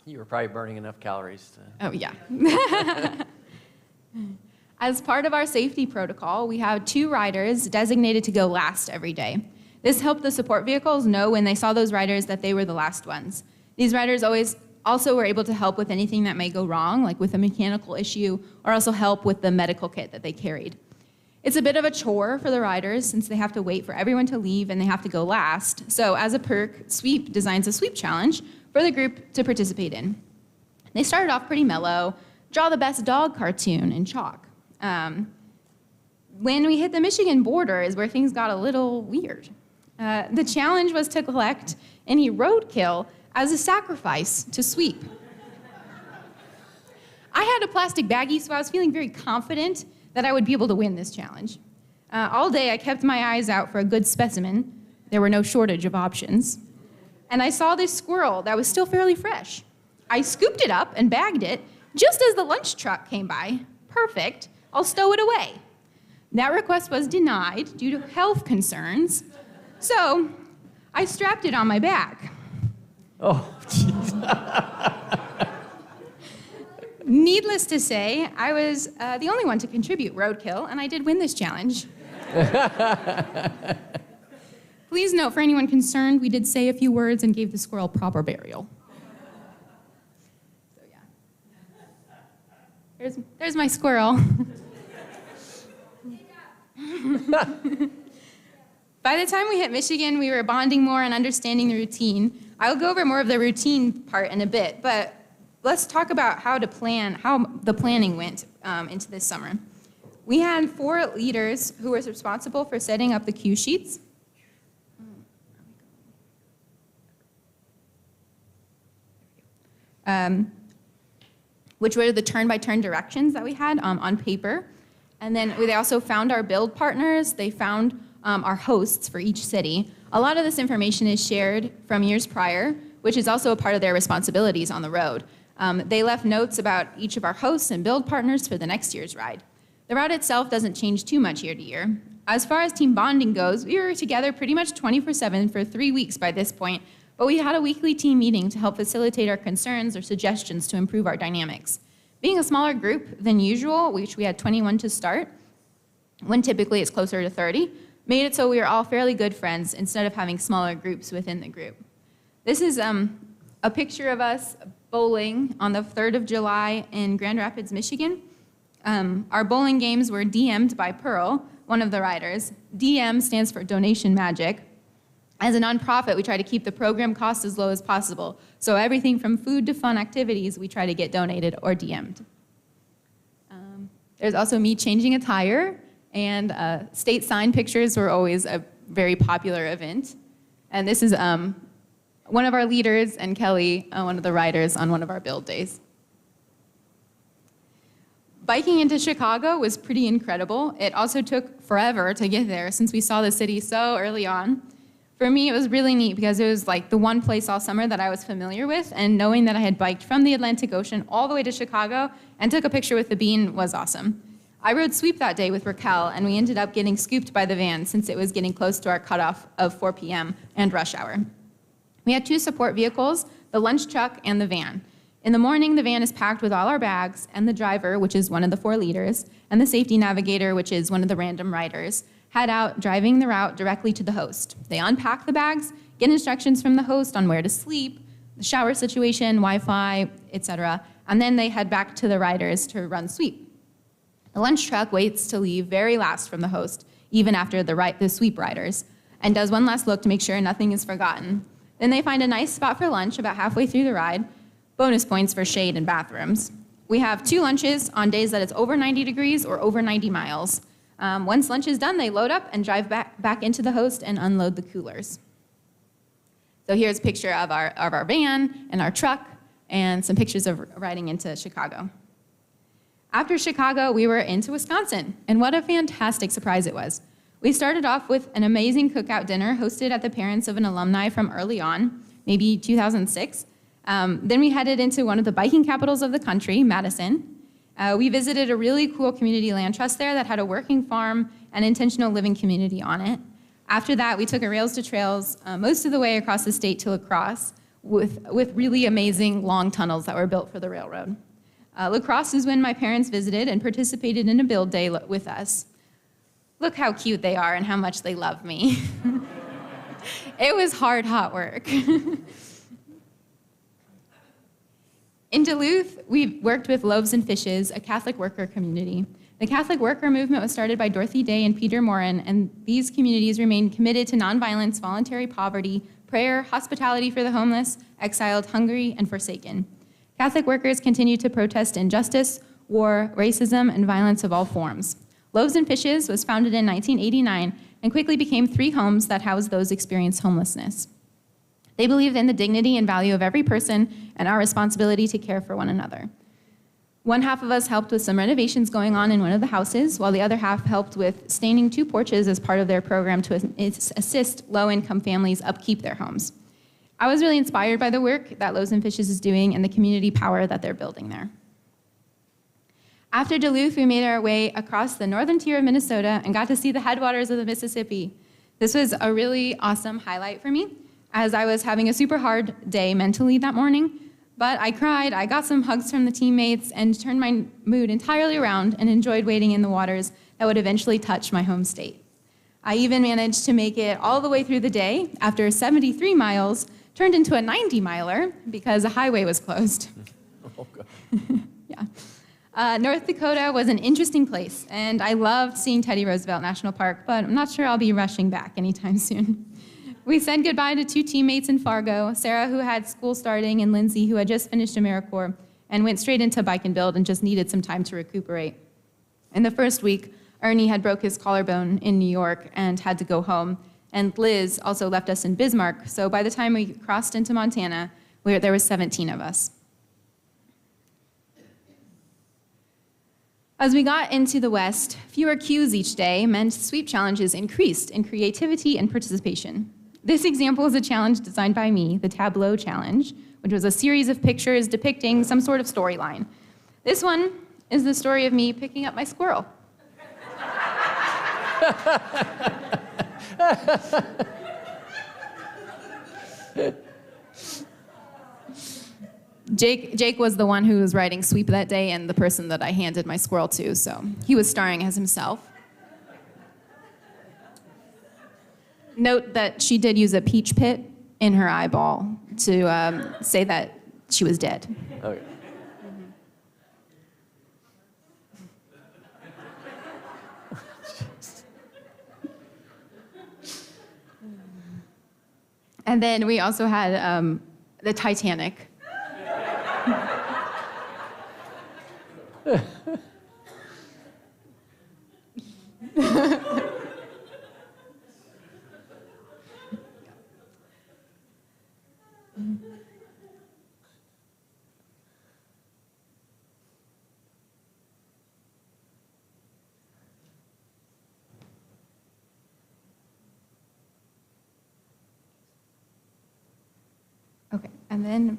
You were probably burning enough calories to... Oh, yeah. As part of our safety protocol, we have 2 riders designated to go last every day. This helped the support vehicles know when they saw those riders that they were the last ones. These riders also were able to help with anything that may go wrong, like with a mechanical issue, or also help with the medical kit that they carried. It's a bit of a chore for the riders since they have to wait for everyone to leave and they have to go last. So as a perk, Sweep designs a sweep challenge for the group to participate in. They started off pretty mellow, draw the best dog cartoon in chalk. When we hit the Michigan border is where things got a little weird. The challenge was to collect any roadkill as a sacrifice to Sweep. I had a plastic baggie, so I was feeling very confident that I would be able to win this challenge. All day, I kept my eyes out for a good specimen. There were no shortage of options. And I saw this squirrel that was still fairly fresh. I scooped it up and bagged it just as the lunch truck came by. Perfect, I'll stow it away. That request was denied due to health concerns, so I strapped it on my back. Oh, jeez. Needless to say, I was the only one to contribute roadkill, and I did win this challenge. Please note, for anyone concerned, we did say a few words and gave the squirrel proper burial. So yeah. There's my squirrel. By the time we hit Michigan, we were bonding more and understanding the routine. I'll go over more of the routine part in a bit, but let's talk about how the planning went into this summer. We had 4 leaders who were responsible for setting up the cue sheets. Which were the turn-by-turn directions that we had on paper. And then they also found our build partners. They found our hosts for each city. A lot of this information is shared from years prior, which is also a part of their responsibilities on the road. They left notes about each of our hosts and build partners for the next year's ride. The route itself doesn't change too much year to year. As far as team bonding goes, we were together pretty much 24/7 for 3 weeks by this point, but we had a weekly team meeting to help facilitate our concerns or suggestions to improve our dynamics. Being a smaller group than usual, which we had 21 to start, when typically it's closer to 30, made it so we were all fairly good friends instead of having smaller groups within the group. This is a picture of us bowling on the 3rd of July in Grand Rapids, Michigan. Our bowling games were DM'd by Pearl, one of the riders. DM stands for Donation Magic. As a nonprofit, we try to keep the program costs as low as possible. So everything from food to fun activities, we try to get donated or DM'd. There's also me changing a tire, and state sign pictures were always a very popular event. And this is one of our leaders and Kelly, one of the riders on one of our build days. Biking into Chicago was pretty incredible. It also took forever to get there since we saw the city so early on. For me, it was really neat because it was like the one place all summer that I was familiar with, and knowing that I had biked from the Atlantic Ocean all the way to Chicago and took a picture with the bean was awesome. I rode sweep that day with Raquel, and we ended up getting scooped by the van since it was getting close to our cutoff of 4 p.m. and rush hour. We had 2 support vehicles, the lunch truck and the van. In the morning, the van is packed with all our bags, and the driver, which is one of the 4 leaders, and the safety navigator, which is one of the random riders, head out driving the route directly to the host. They unpack the bags, get instructions from the host on where to sleep, the shower situation, Wi-Fi, etc., and then they head back to the riders to run sweep. The lunch truck waits to leave very last from the host, even after the sweep riders, and does one last look to make sure nothing is forgotten. Then they find a nice spot for lunch about halfway through the ride, bonus points for shade and bathrooms. We have 2 lunches on days that it's over 90 degrees or over 90 miles. Once lunch is done, they load up and drive back into the host and unload the coolers. So here's a picture of our van and our truck and some pictures of riding into Chicago. After Chicago, we were into Wisconsin, and what a fantastic surprise it was. We started off with an amazing cookout dinner hosted at the parents of an alumni from early on, maybe 2006. Then we headed into one of the biking capitals of the country, Madison. We visited a really cool community land trust there that had a working farm and intentional living community on it. After that, we took a rails to trails most of the way across the state to La Crosse with really amazing long tunnels that were built for the railroad. La Crosse is when my parents visited and participated in a build day with us. Look how cute they are and how much they love me. It was hot work. In Duluth, we worked with Loaves and Fishes, a Catholic worker community. The Catholic worker movement was started by Dorothy Day and Peter Morin, and these communities remain committed to nonviolence, voluntary poverty, prayer, hospitality for the homeless, exiled, hungry, and forsaken. Catholic workers continue to protest injustice, war, racism, and violence of all forms. Loaves and Fishes was founded in 1989 and quickly became 3 homes that house those experiencing homelessness. They believed in the dignity and value of every person and our responsibility to care for one another. One half of us helped with some renovations going on in one of the houses, while the other half helped with staining 2 porches as part of their program to assist low-income families upkeep their homes. I was really inspired by the work that Loaves and Fishes is doing and the community power that they're building there. After Duluth, we made our way across the northern tier of Minnesota and got to see the headwaters of the Mississippi. This was a really awesome highlight for me, as I was having a super hard day mentally that morning. But I cried, I got some hugs from the teammates, and turned my mood entirely around and enjoyed wading in the waters that would eventually touch my home state. I even managed to make it all the way through the day after 73 miles turned into a 90-miler because a highway was closed. Oh, God. Yeah. North Dakota was an interesting place, and I loved seeing Teddy Roosevelt National Park, but I'm not sure I'll be rushing back anytime soon. We said goodbye to 2 teammates in Fargo, Sarah, who had school starting, and Lindsay, who had just finished AmeriCorps, and went straight into Bike and Build and just needed some time to recuperate. In the first week, Ernie had broke his collarbone in New York and had to go home, and Liz also left us in Bismarck, so by the time we crossed into Montana, there was 17 of us. As we got into the West, fewer cues each day meant sweep challenges increased in creativity and participation. This example is a challenge designed by me, the Tableau Challenge, which was a series of pictures depicting some sort of storyline. This one is the story of me picking up my squirrel. Jake was the one who was riding sweep that day and the person that I handed my squirrel to, so he was starring as himself. Note that she did use a peach pit in her eyeball to say that she was dead. Okay. And then we also had the Titanic. And then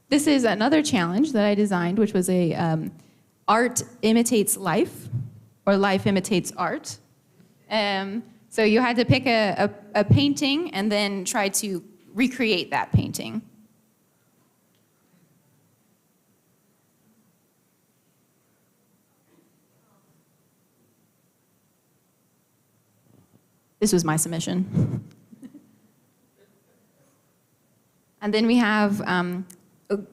this is another challenge that I designed, which was a art imitates life, or life imitates art. So you had to pick a painting and then try to recreate that painting. This was my submission. And then we have,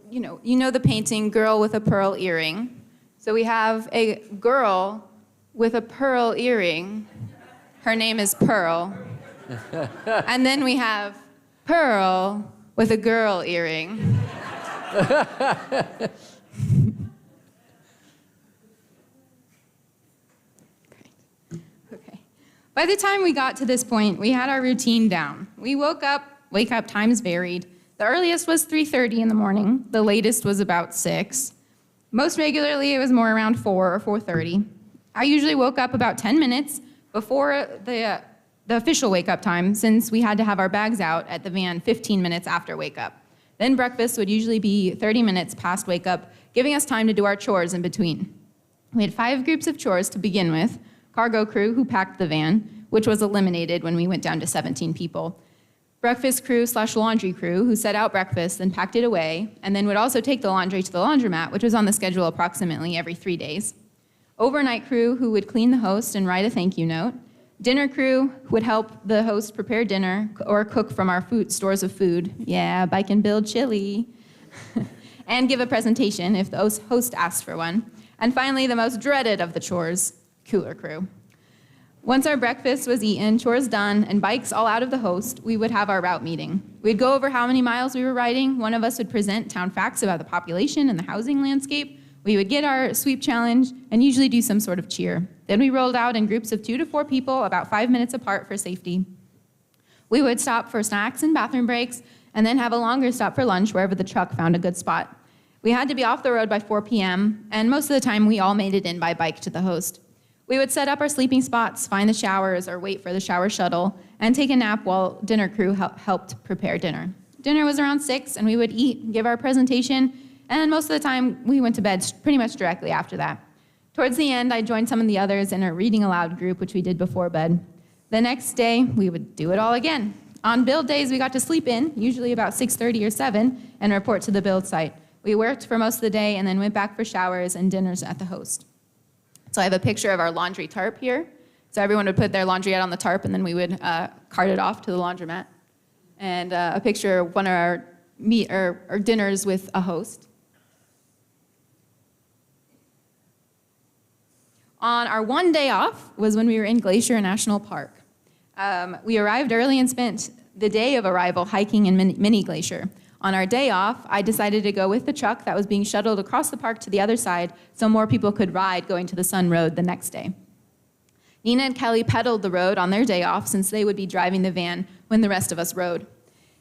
you know the painting, Girl with a Pearl Earring. So we have a girl with a pearl earring. Her name is Pearl. And then we have Pearl with a girl earring. Okay. By the time we got to this point, we had our routine down. We woke up, wake up times varied. The earliest was 3:30 in the morning. The latest was about 6. Most regularly, it was more around 4 or 4:30. I usually woke up about 10 minutes before the official wake-up time, since we had to have our bags out at the van 15 minutes after wake-up. Then breakfast would usually be 30 minutes past wake-up, giving us time to do our chores in between. We had 5 groups of chores to begin with: cargo crew, who packed the van, which was eliminated when we went down to 17 people; breakfast crew/laundry crew, who set out breakfast and packed it away, and then would also take the laundry to the laundromat, which was on the schedule approximately every 3 days; overnight crew, who would clean the host and write a thank you note; dinner crew would help the host prepare dinner or cook from our stores of food. Yeah, bike and build chili. And give a presentation if the host asked for one. And finally, the most dreaded of the chores, cooler crew. Once our breakfast was eaten, chores done, and bikes all out of the host, we would have our route meeting. We'd go over how many miles we were riding. One of us would present town facts about the population and the housing landscape. We would get our sweep challenge and usually do some sort of cheer. Then we rolled out in groups of 2 to 4 people, about 5 minutes apart for safety. We would stop for snacks and bathroom breaks, and then have a longer stop for lunch wherever the truck found a good spot. We had to be off the road by 4 p.m., and most of the time we all made it in by bike to the host. We would set up our sleeping spots, find the showers, or wait for the shower shuttle, and take a nap while dinner crew helped prepare dinner. Dinner was around 6, and we would eat, give our presentation, and most of the time we went to bed pretty much directly after that. Towards the end, I joined some of the others in a reading aloud group, which we did before bed. The next day, we would do it all again. On build days, we got to sleep in, usually about 6:30 or 7, and report to the build site. We worked for most of the day and then went back for showers and dinners at the host. So I have a picture of our laundry tarp here. So everyone would put their laundry out on the tarp, and then we would cart it off to the laundromat. And a picture of one of our dinners with a host. On our one day off was when we were in Glacier National Park. We arrived early and spent the day of arrival hiking in Mini Glacier. On our day off, I decided to go with the truck that was being shuttled across the park to the other side so more people could ride going to the Sun Road the next day. Nina and Kelly pedaled the road on their day off since they would be driving the van when the rest of us rode.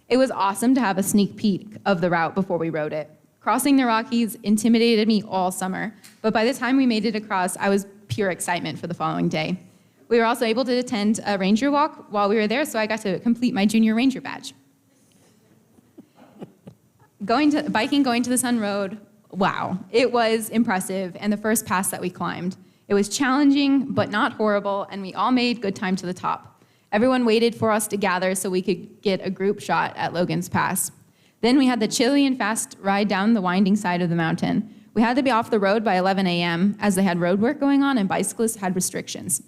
It was awesome to have a sneak peek of the route before we rode it. Crossing the Rockies intimidated me all summer, but by the time we made it across, I was pure excitement for the following day. We were also able to attend a ranger walk while we were there, so I got to complete my junior ranger badge. Biking going to the Sun Road, wow, it was impressive, and the first pass that we climbed. It was challenging, but not horrible, and we all made good time to the top. Everyone waited for us to gather so we could get a group shot at Logan's Pass. Then we had the chilly and fast ride down the winding side of the mountain. We had to be off the road by 11 a.m. as they had road work going on and bicyclists had restrictions.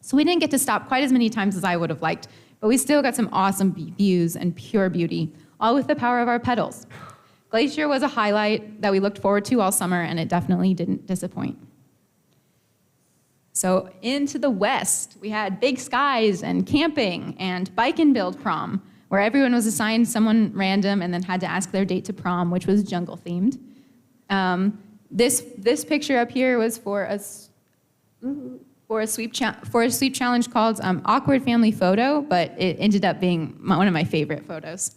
So we didn't get to stop quite as many times as I would have liked, but we still got some awesome views and pure beauty, all with the power of our pedals. Glacier was a highlight that we looked forward to all summer, and it definitely didn't disappoint. So into the west, we had Big Skies and camping and bike and build prom, where everyone was assigned someone random and then had to ask their date to prom, which was jungle themed. This picture up here was for a sweep challenge called Awkward Family Photo, but it ended up being one of my favorite photos.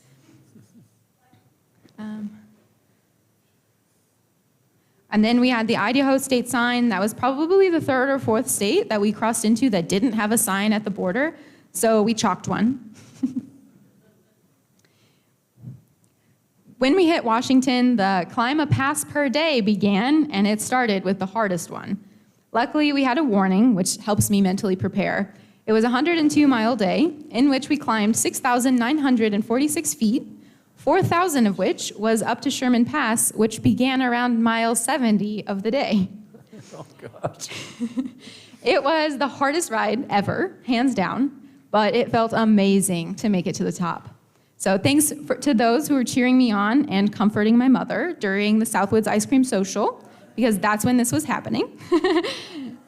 And then we had the Idaho state sign. That was probably the 3rd or 4th state that we crossed into that didn't have a sign at the border, so we chalked one. When we hit Washington, the climb a pass per day began, and it started with the hardest one. Luckily, we had a warning, which helps me mentally prepare. It was a 102-mile day in which we climbed 6,946 feet, 4,000 of which was up to Sherman Pass, which began around mile 70 of the day. Oh, God. It was the hardest ride ever, hands down, but it felt amazing to make it to the top. So thanks to those who were cheering me on and comforting my mother during the Southwoods Ice Cream Social, because that's when this was happening.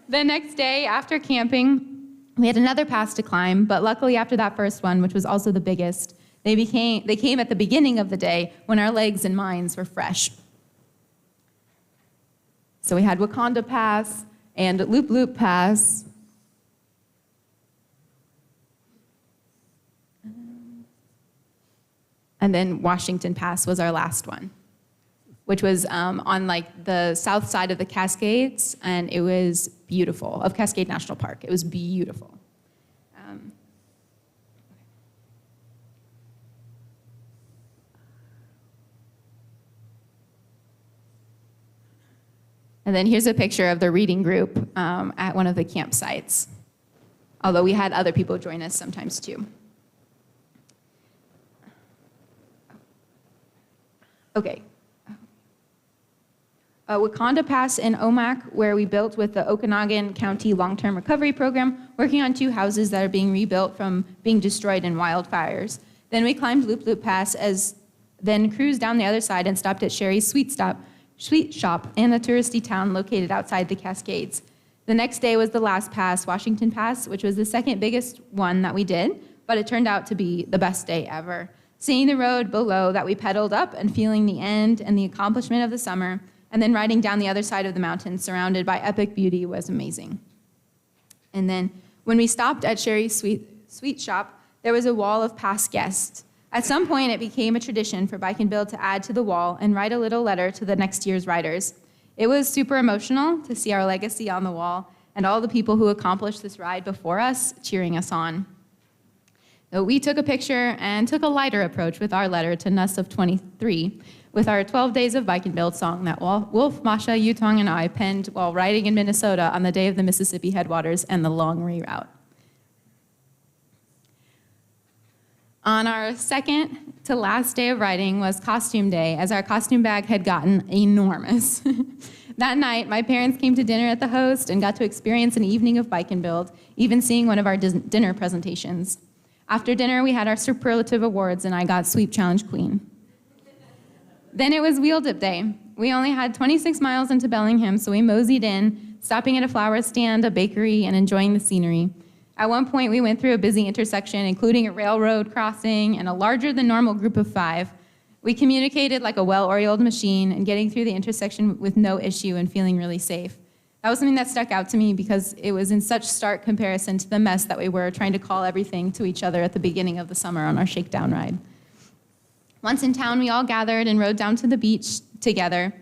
The next day, after camping, we had another pass to climb, but luckily after that first one, which was also the biggest, they came at the beginning of the day when our legs and minds were fresh. So we had Wakanda Pass and Loop Loop Pass. And then Washington Pass was our last one, which was on like the south side of the Cascades, and it was beautiful, of Cascade National Park. It was beautiful. And then here's a picture of the reading group at one of the campsites, although we had other people join us sometimes too. Okay. Wakanda Pass in Omak, where we built with the Okanagan County Long-Term Recovery Program, working on 2 houses that are being rebuilt from being destroyed in wildfires. Then we climbed Loop Loop Pass, then cruised down the other side and stopped at Sherry's Sweet Shop in a touristy town located outside the Cascades. The next day was the last pass, Washington Pass, which was the second biggest one that we did, but it turned out to be the best day ever. Seeing the road below that we pedaled up and feeling the end and the accomplishment of the summer, and then riding down the other side of the mountain surrounded by epic beauty was amazing. And then when we stopped at Sherry's Sweet Shop, there was a wall of past guests. At some point, it became a tradition for Bike and Build to add to the wall and write a little letter to the next year's riders. It was super emotional to see our legacy on the wall and all the people who accomplished this ride before us cheering us on. So we took a picture and took a lighter approach with our letter to Nuss of 23 with our 12 Days of Bike and Build song that Wolf, Masha, Yutong, and I penned while riding in Minnesota on the day of the Mississippi headwaters and the long reroute. On our second to last day of riding was costume day, as our costume bag had gotten enormous. That night, my parents came to dinner at the Host and got to experience an evening of Bike and Build, even seeing one of our dinner presentations. After dinner, we had our superlative awards, and I got Sweep Challenge Queen. Then it was Wheel Dip Day. We only had 26 miles into Bellingham, so we moseyed in, stopping at a flower stand, a bakery, and enjoying the scenery. At one point, we went through a busy intersection, including a railroad crossing and a larger-than-normal group of 5. We communicated like a well-oiled machine and getting through the intersection with no issue and feeling really safe. That was something that stuck out to me because it was in such stark comparison to the mess that we were trying to call everything to each other at the beginning of the summer on our shakedown ride. Once in town, we all gathered and rode down to the beach together.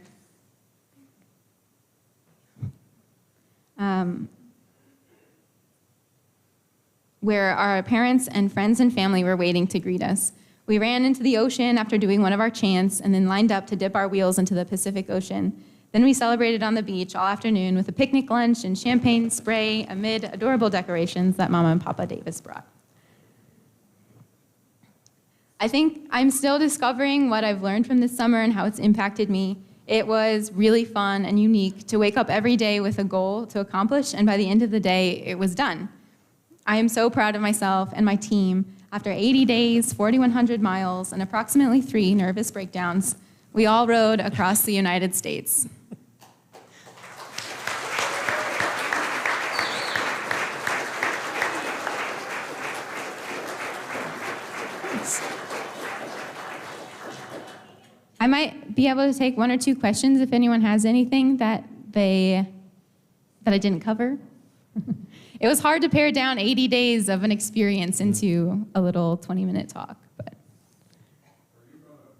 Where our parents and friends and family were waiting to greet us. We ran into the ocean after doing one of our chants and then lined up to dip our wheels into the Pacific Ocean. Then we celebrated on the beach all afternoon with a picnic lunch and champagne spray amid adorable decorations that Mama and Papa Davis brought. I think I'm still discovering what I've learned from this summer and how it's impacted me. It was really fun and unique to wake up every day with a goal to accomplish, and by the end of the day, it was done. I am so proud of myself and my team. After 80 days, 4,100 miles, and approximately 3 nervous breakdowns, we all rode across the United States. I might be able to take 1 or 2 questions if anyone has anything that I didn't cover. It was hard to pare down 80 days of an experience into a little 20-minute talk, but. Are you going to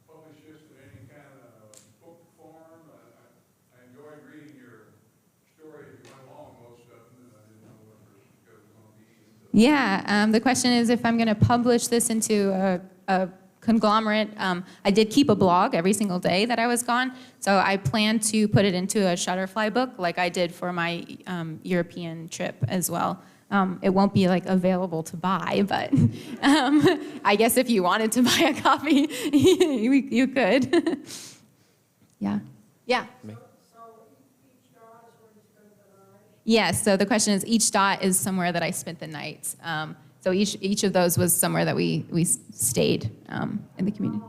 publish this in any kind of book form? I enjoyed reading your story as you went along, most of them, and I didn't know whether it was going to be. Yeah, the question is if I'm going to publish this into a conglomerate. I did keep a blog every single day that I was gone, so I plan to put it into a Shutterfly book like I did for my European trip as well. It won't be like available to buy, but I guess if you wanted to buy a copy, you could. Yeah. Yeah. Yes, so the question is, each dot is somewhere that I spent the night. So each of those was somewhere that we stayed in the community.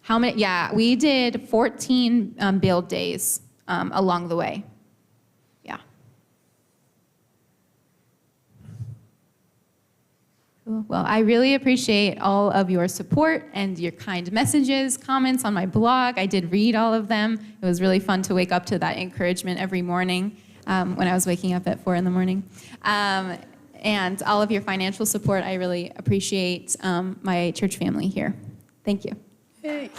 How many? Yeah, we did 14 build days along the way. Yeah. Cool. Well, I really appreciate all of your support and your kind messages, comments on my blog. I did read all of them. It was really fun to wake up to that encouragement every morning when I was waking up at 4 in the morning. And all of your financial support, I really appreciate my church family here. Thank you. Hey.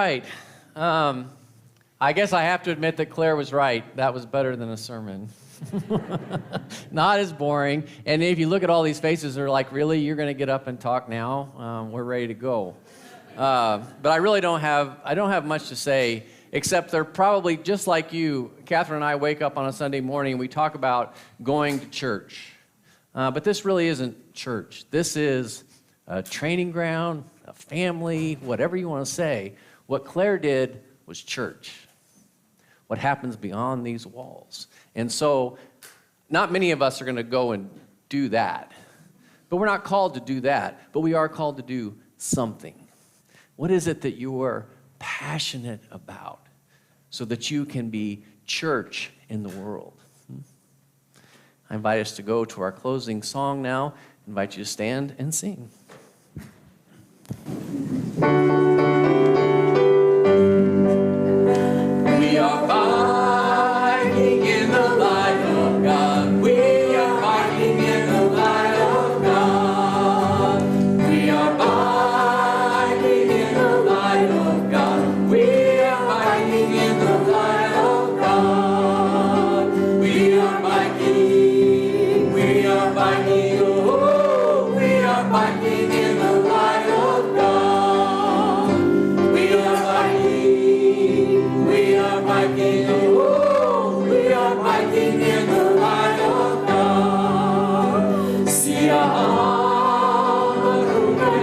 right. I guess I have to admit that Claire was right. That was better than a sermon. Not as boring. And if you look at all these faces, they're like, really? You're going to get up and talk now? We're ready to go. But I really don't have much to say, except they're probably just like you. Catherine and I wake up on a Sunday morning and we talk about going to church. But this really isn't church. This is a training ground, a family, whatever you want to say. What Claire did was church. What happens beyond these walls. And so, not many of us are going to go and do that. But we're not called to do that. But we are called to do something. What is it that you are passionate about so that you can be church in the world? I invite us to go to our closing song now. I invite you to stand and sing. We are abiding in the light of God. We are abiding in the light of God. We are abiding in the biking, oh, we are biking in the light of God. Sia hamarukan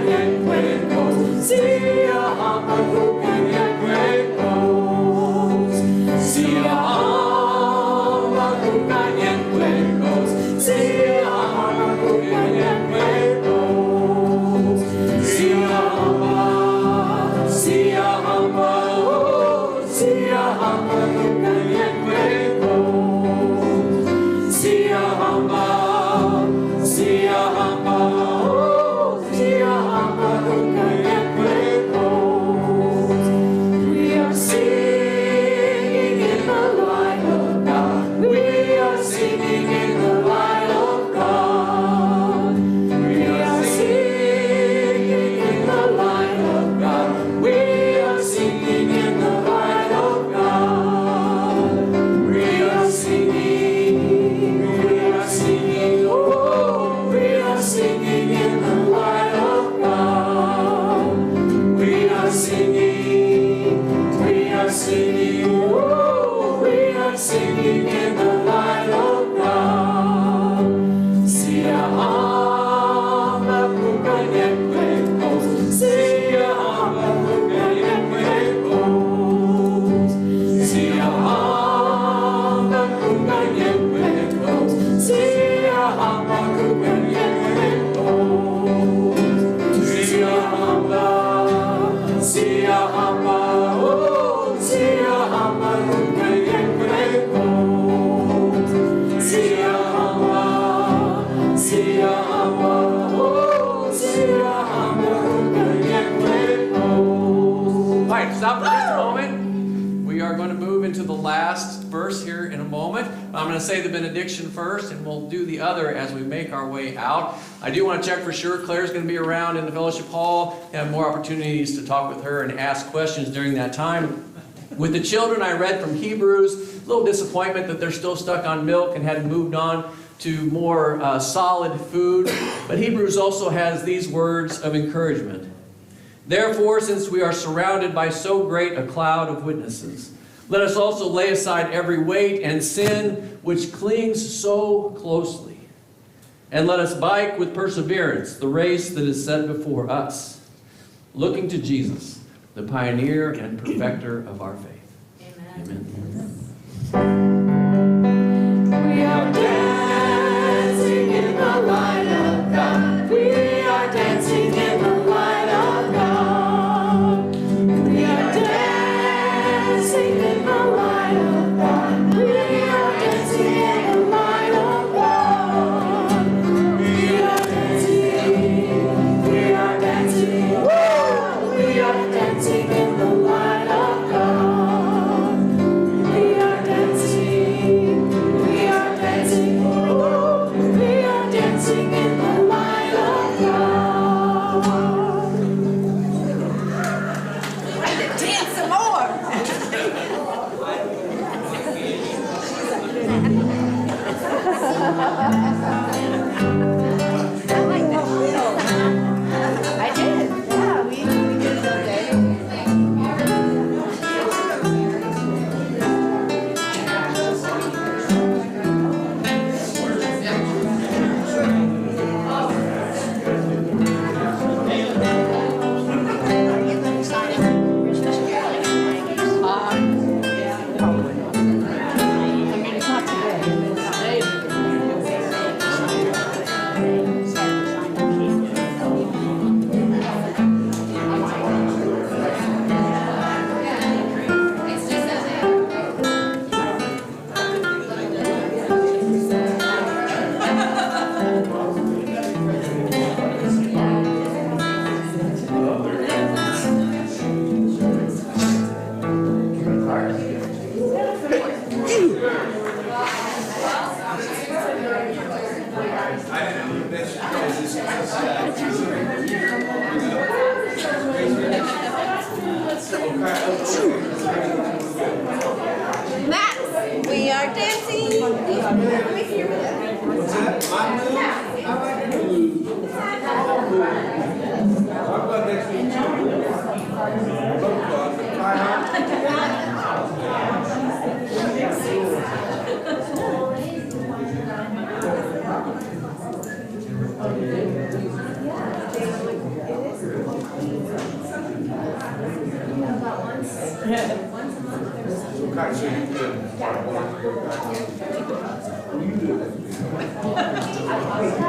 yang kuekos, sia hamarukan yang kuekos, sia hamarukan yang kuekos, sia hamarukan yang kuekos, sia hama, sia hama, oh, sia hamarukan yang kuekos, sia hama, sia hama, oh, sia hamarukan yang kuekos. We are singing in the light of God. We are singing in the light of God. We are singing in the light of God. We are singing in the light of God. We are singing, oh, we are singing in the light of God. We are singing, oh, we are singing in the light of God. Sia hamarukan yang kuekos, sia hamarukan yang kuekos, sia hamarukan yang kuekos, sia hamarukan yang kuekos, sia hama, sia hama, oh, sia hamarukan yang kuekos, sia hama, sia hama, oh, sia hamarukan yang kuekos. All right, stop for just a moment. We are going to move into the last verse here in a moment. I'm going to say the benediction first, and we'll do the other as we make our way out. I do want to check for sure. Claire's going to be around in the fellowship hall. Have more opportunities to talk with her and ask questions during that time. With the children, I read from Hebrews. A little disappointment that they're still stuck on milk and hadn't moved on to more solid food. But Hebrews also has these words of encouragement. Therefore, since we are surrounded by so great a cloud of witnesses, let us also lay aside every weight and sin which clings so closely. And let us bike with perseverance the race that is set before us, looking to Jesus, the pioneer and perfecter of our faith. Amen. We are dancing in the light of God. We are dancing in the light of God. We are dancing in the light of God. We are dancing in the light of God. We are dancing. We are dancing. Woo! We are dancing in the light of God. We are dancing. We are dancing. Woo! We are dancing in the light of God. Ready to dance some more. I like that. I did. Yeah, we did that day. Max, we are dancing. How about next week? So you can,